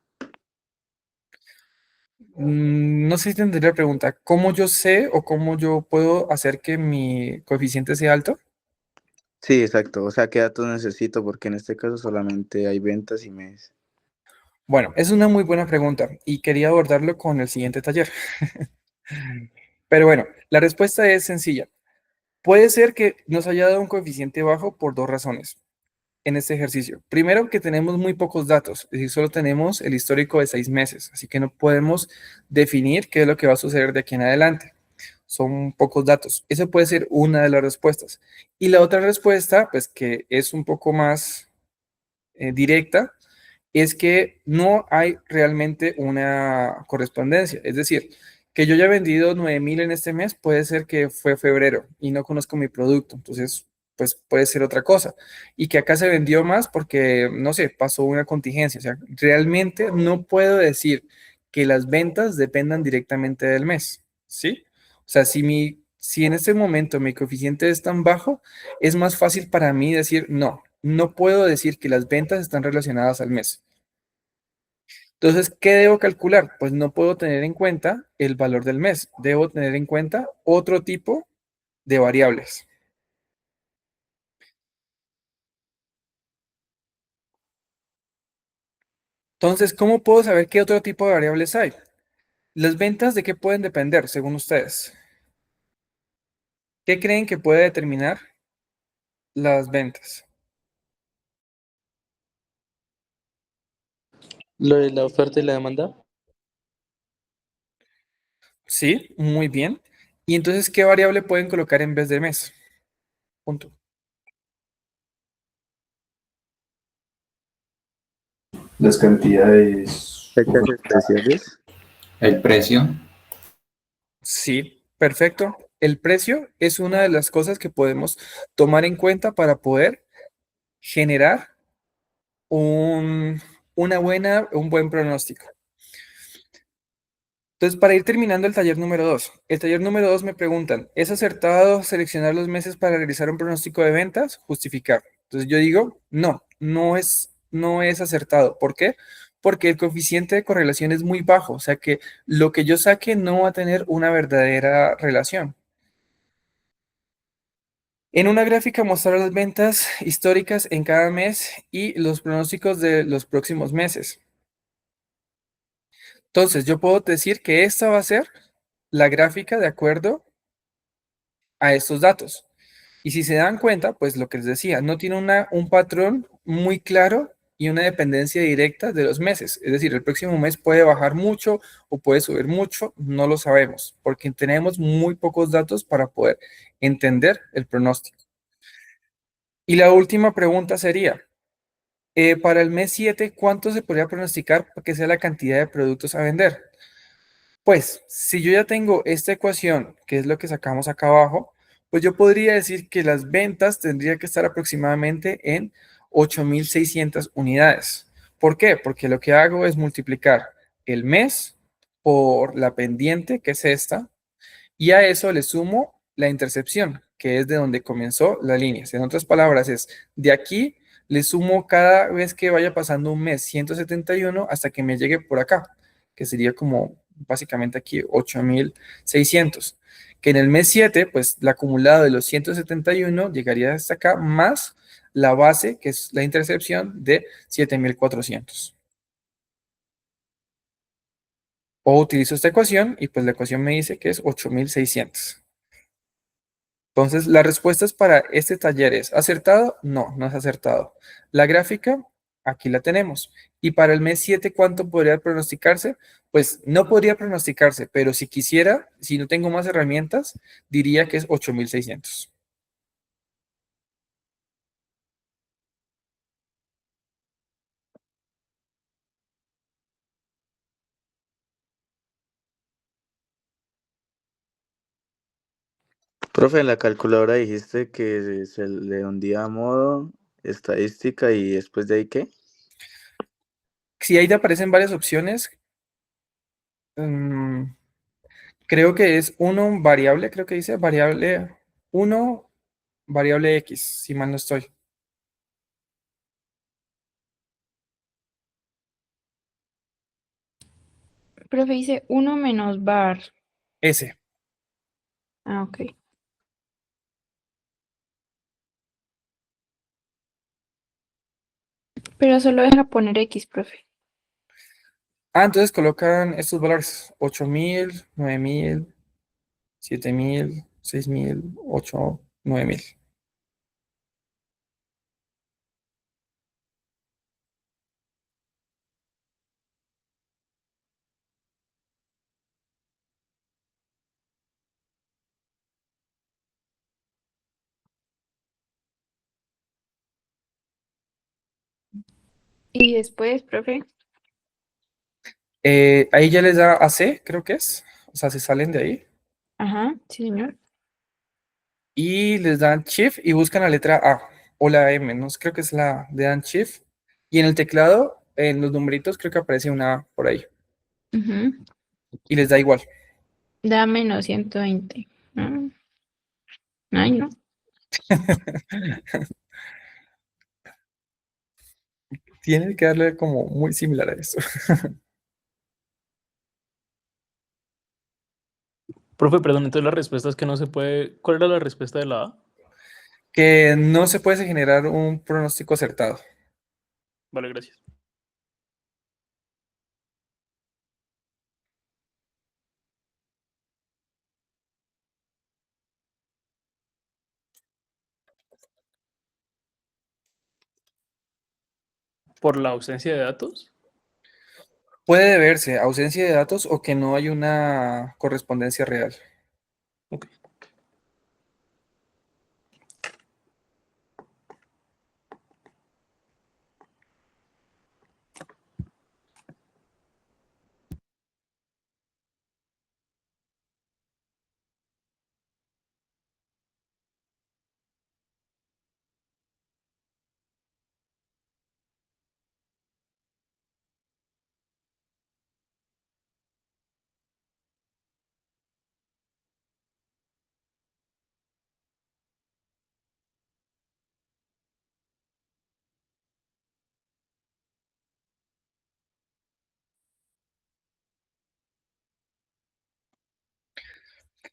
No sé si tendría pregunta. ¿Cómo yo sé o cómo yo puedo hacer que mi coeficiente sea alto? Sí, exacto. O sea, ¿qué datos necesito? Porque en este caso solamente hay ventas y mes. Bueno, es una muy buena pregunta y quería abordarlo con el siguiente taller. Pero bueno, la respuesta es sencilla. Puede ser que nos haya dado un coeficiente bajo por dos razones en este ejercicio. Primero, que tenemos muy pocos datos, es decir, solo tenemos el histórico de 6 meses, así que no podemos definir qué es lo que va a suceder de aquí en adelante. Son pocos datos. Esa puede ser una de las respuestas. Y la otra respuesta, pues que es un poco más directa, es que no hay realmente una correspondencia. Es decir, que yo haya vendido 9.000 en este mes, puede ser que fue febrero y no conozco mi producto. Entonces, pues puede ser otra cosa. Y que acá se vendió más porque, no sé, pasó una contingencia. O sea, realmente no puedo decir que las ventas dependan directamente del mes, ¿sí? O sea, si en este momento mi coeficiente es tan bajo, es más fácil para mí decir, no, no puedo decir que las ventas están relacionadas al mes. Entonces, ¿qué debo calcular? Pues no puedo tener en cuenta el valor del mes, debo tener en cuenta otro tipo de variables. Entonces, ¿cómo puedo saber qué otro tipo de variables hay? ¿Las ventas de qué pueden depender, según ustedes? ¿Qué creen que puede determinar las ventas? Lo de la oferta y la demanda. Sí, muy bien. Y entonces, ¿qué variable pueden colocar en vez de mes? Punto. Las cantidades, Fechas especiales. El precio. Sí, perfecto. El precio es una de las cosas que podemos tomar en cuenta para poder generar un, un buen pronóstico. Entonces, para ir terminando el taller número 2, el taller número 2 me preguntan, ¿es acertado seleccionar los meses para realizar un pronóstico de ventas? Justificar. Entonces yo digo, no, no es acertado. ¿Por qué? Porque el coeficiente de correlación es muy bajo, o sea que lo que yo saque no va a tener una verdadera relación. En una gráfica mostrar las ventas históricas en cada mes y los pronósticos de los próximos meses. Entonces, yo puedo decir que esta va a ser la gráfica de acuerdo a estos datos. Y si se dan cuenta, pues lo que les decía, no tiene un patrón muy claro y una dependencia directa de los meses. Es decir, el próximo mes puede bajar mucho o puede subir mucho, no lo sabemos, porque tenemos muy pocos datos para poder entender el pronóstico. Y la última pregunta sería, para el mes 7, ¿cuánto se podría pronosticar que sea la cantidad de productos a vender? Pues, si yo ya tengo esta ecuación, que es lo que sacamos acá abajo, pues yo podría decir que las ventas tendría que estar aproximadamente en 8.600 unidades. ¿Por qué? Porque lo que hago es multiplicar el mes por la pendiente, que es esta, y a eso le sumo la intercepción, que es de donde comenzó la línea. En otras palabras, es de aquí le sumo cada vez que vaya pasando un mes 171 hasta que me llegue por acá, que sería como básicamente aquí 8600. Que en el mes 7, pues el acumulado de los 171 llegaría hasta acá, más la base, que es la intercepción de 7400. O utilizo esta ecuación y pues la ecuación me dice que es 8600. Entonces, las respuestas para este taller es ¿acertado? No, no es acertado. La gráfica, aquí la tenemos. Y para el mes 7, ¿cuánto podría pronosticarse? Pues no podría pronosticarse, pero si quisiera, si no tengo más herramientas, diría que es 8600. Profe, en la calculadora dijiste que se le hundía a modo, estadística y después de ahí ¿qué? Si ahí te aparecen varias opciones, creo que es uno variable, creo que dice variable 1, variable X, si mal no estoy. Profe, dice 1 menos bar. S. Ah, ok. Pero solo deja poner X, profe. Ah, entonces colocan estos valores: 8000, 9000, 7000, 6000, 8, 9000. Y después, profe. Ahí ya les da AC, creo que es. O sea, se salen de ahí. Ajá, sí, señor. Y les dan Shift y buscan la letra A o la M, ¿no? Creo que es le dan Shift. Y en el teclado, en los numeritos, creo que aparece una A por ahí. Ujú. Y les da igual. Da menos 120. Ah. Ay, no. Tienen que darle como muy similar a eso. Profe, perdón, entonces la respuesta es que no se puede. ¿Cuál era la respuesta de la A? Que no se puede generar un pronóstico acertado. Vale, gracias. ¿Por la ausencia de datos? Puede deberse a ausencia de datos o que no hay una correspondencia real. Ok.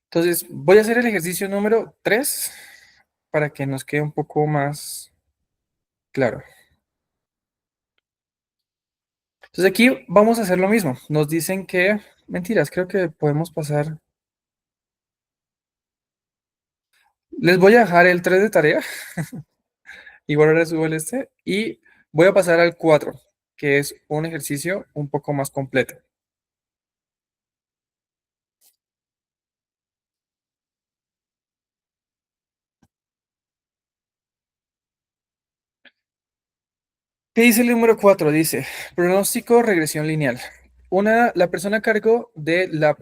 Entonces, voy a hacer el ejercicio número 3 para que nos quede un poco más claro. Entonces aquí vamos a hacer lo mismo. Nos dicen que, mentiras, creo que podemos pasar. Les voy a dejar el 3 de tarea. Igual ahora subo el este. Y voy a pasar al 4, que es un ejercicio un poco más completo. ¿Qué dice el número 4? Dice, pronóstico, regresión lineal. La persona a cargo de la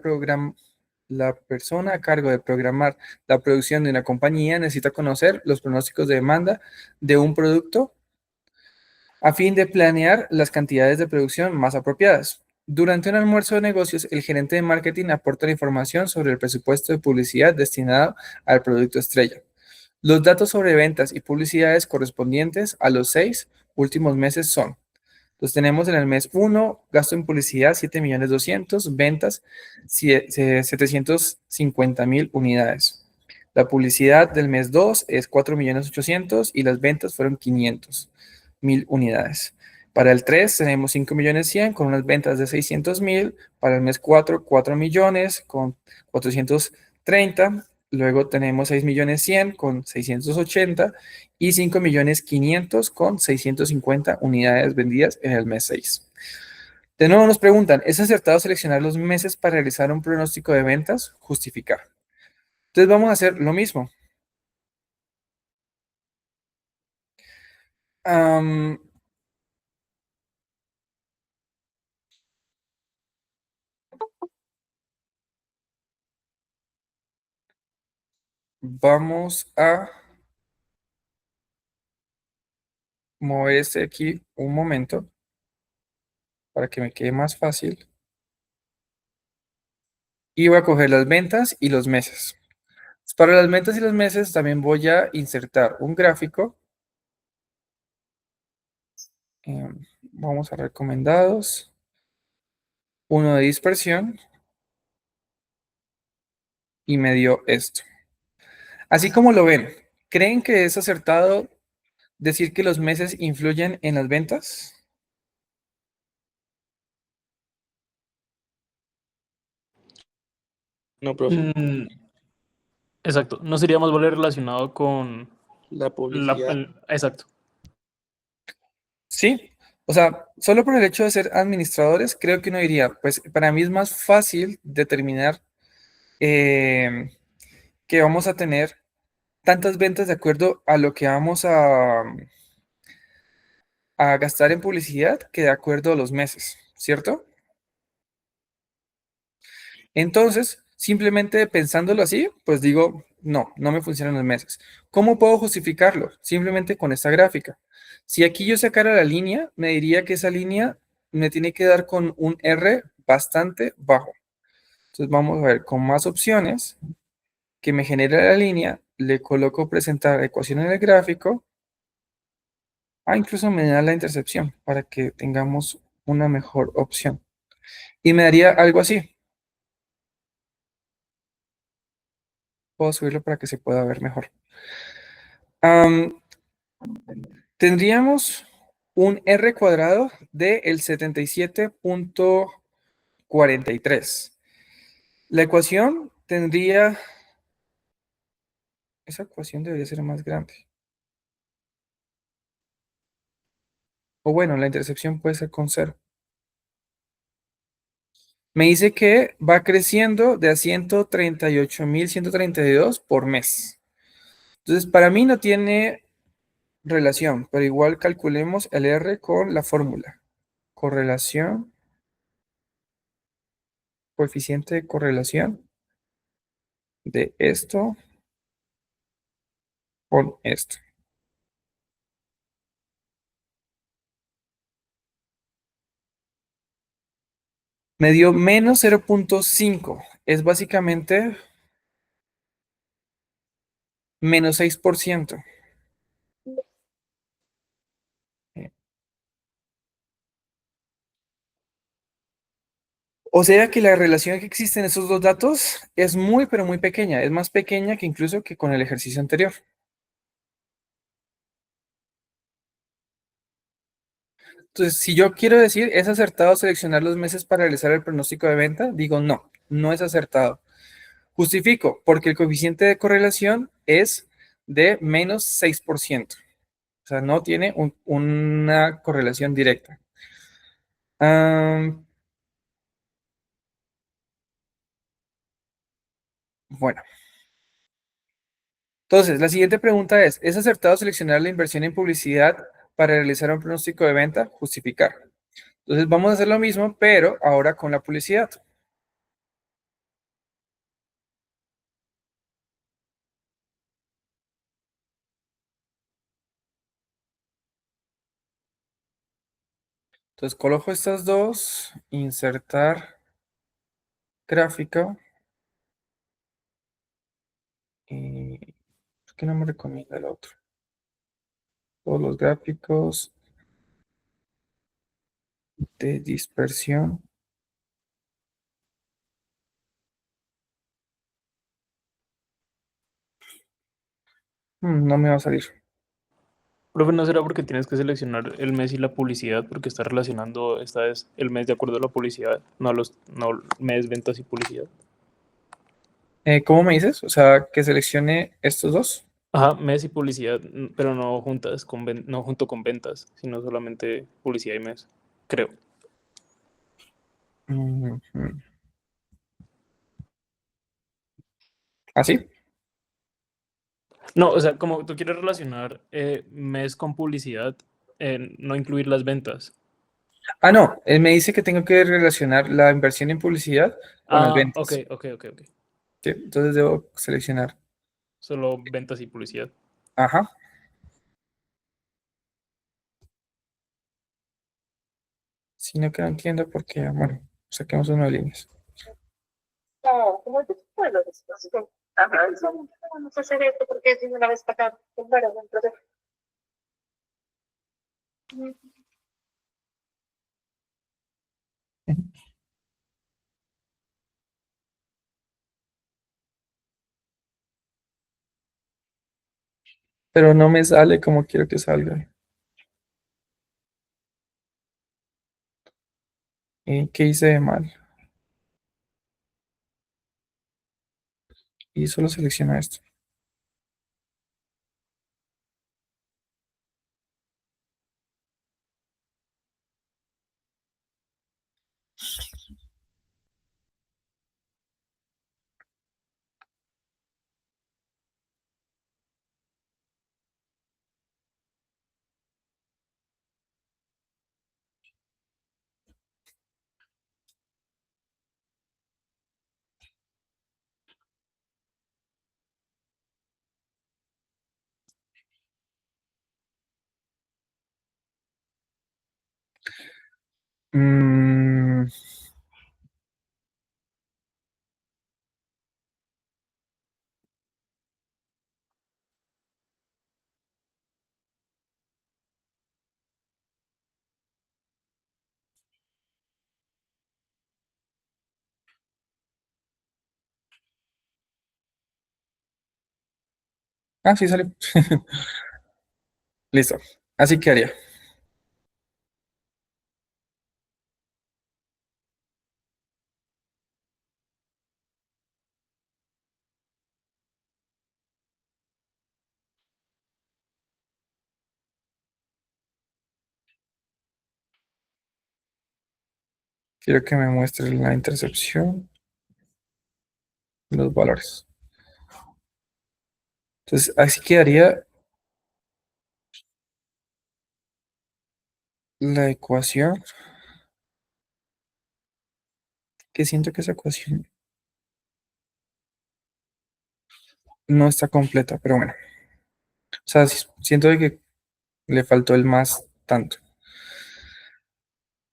persona a cargo de programar la producción de una compañía necesita conocer los pronósticos de demanda de un producto a fin de planear las cantidades de producción más apropiadas. Durante un almuerzo de negocios, el gerente de marketing aporta la información sobre el presupuesto de publicidad destinado al producto estrella. Los datos sobre ventas y publicidades correspondientes a los 6 últimos meses son. Entonces tenemos en el mes 1, gasto en publicidad 7.200.000, ventas 750.000 unidades. La publicidad del mes 2 es 4.800.000 y las ventas fueron 500.000 unidades. Para el 3 tenemos 5.100.000 con unas ventas de 600.000. Para el mes 4, 4 millones con 430. Luego tenemos 6.100.000 con 680 y 5.500.000 con 650 unidades vendidas en el mes 6. De nuevo nos preguntan, ¿es acertado seleccionar los meses para realizar un pronóstico de ventas? Justificar. Entonces vamos a hacer lo mismo. Vamos a mover este aquí un momento para que me quede más fácil. Y voy a coger las ventas y los meses. Para las ventas y los meses también voy a insertar un gráfico. Vamos a recomendados. Uno de dispersión. Y me dio esto. Así como lo ven, ¿creen que es acertado decir que los meses influyen en las ventas? No, profe. Exacto, no sería más vale relacionado con La publicidad. exacto. Sí, o sea, solo por el hecho de ser administradores, creo que uno diría, pues para mí es más fácil determinar que vamos a tener tantas ventas de acuerdo a lo que vamos a gastar en publicidad que de acuerdo a los meses, ¿cierto? Entonces, simplemente pensándolo así, pues digo, no, no me funcionan los meses. ¿Cómo puedo justificarlo? Simplemente con esta gráfica. Si aquí yo sacara la línea, me diría que esa línea me tiene que dar con un R bastante bajo. Entonces vamos a ver, con más opciones que me genera la línea, le coloco presentar ecuación en el gráfico. Incluso me da la intercepción para que tengamos una mejor opción. Y me daría algo así. Puedo subirlo para que se pueda ver mejor. Tendríamos un R cuadrado del 77.43. La ecuación tendría... Esa ecuación debería ser más grande. O bueno, la intercepción puede ser con 0. Me dice que va creciendo de a 138.132 por mes. Entonces, para mí no tiene relación, pero igual calculemos el R con la fórmula. Correlación, coeficiente de correlación de esto con esto. Me dio menos 0.5. Es básicamente menos 6%. O sea que la relación que existe en esos dos datos es muy, pero muy pequeña. Es más pequeña que incluso que con el ejercicio anterior. Entonces, si yo quiero decir, ¿es acertado seleccionar los meses para realizar el pronóstico de venta? Digo, no, no es acertado. Justifico, porque el coeficiente de correlación es de menos 6%. O sea, no tiene una correlación directa. Bueno. Entonces, la siguiente pregunta ¿es acertado seleccionar la inversión en publicidad para realizar un pronóstico de venta? Justificar. Entonces, vamos a hacer lo mismo, pero ahora con la publicidad. Entonces coloco estas dos, insertar gráfico. Y ¿por qué no me recomienda el otro? Todos los gráficos de dispersión. No me va a salir. Profe, ¿no será porque tienes que seleccionar el mes y la publicidad? Porque está relacionando esta vez el mes de acuerdo a la publicidad, no mes, ventas y publicidad. ¿Cómo me dices? O sea, que seleccione estos dos. Ajá, mes y publicidad, pero no juntas, no junto con ventas, sino solamente publicidad y mes, creo. Ujú. ¿Así? No, o sea, como tú quieres relacionar mes con publicidad, no incluir las ventas. Ah, no. Él me dice que tengo que relacionar la inversión en publicidad con las Ah, ok, ventas. ok, ok, ok. Sí, entonces debo seleccionar. Solo ventas y publicidad. Ajá. Sino que no entiendo por qué. Bueno, saquemos una de líneas. No, como te puedo decir, ajá, no vamos a hacer esto porque si una vez para acá, bueno, entonces, Pero no me sale como quiero que salga. ¿Qué hice de mal? Y solo selecciona esto. Mm, sí sale. Listo. Así que haría. Quiero que me muestre la intercepción, los valores. Entonces, así quedaría la ecuación, que siento que esa ecuación no está completa, pero bueno. O sea, siento de que le faltó el más tanto.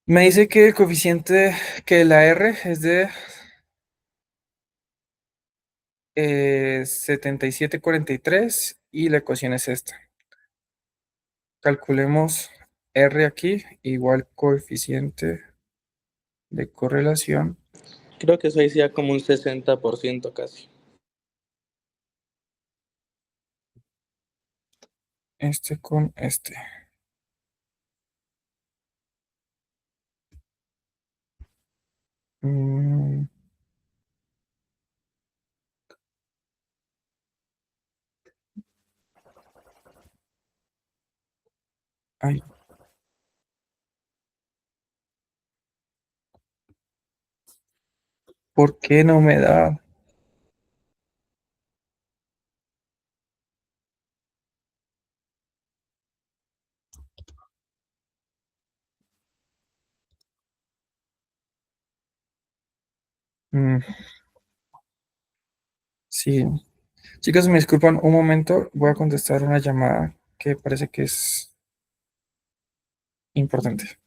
Me dice que el coeficiente, que la R es de 77,43 y la ecuación es esta. Calculemos R aquí, igual coeficiente de correlación. Creo que eso decía como un 60% casi. Este con este. Mm, ay. ¿Por qué no me da? Mm, sí. Chicos, me disculpan un momento. Voy a contestar una llamada que parece que es importante.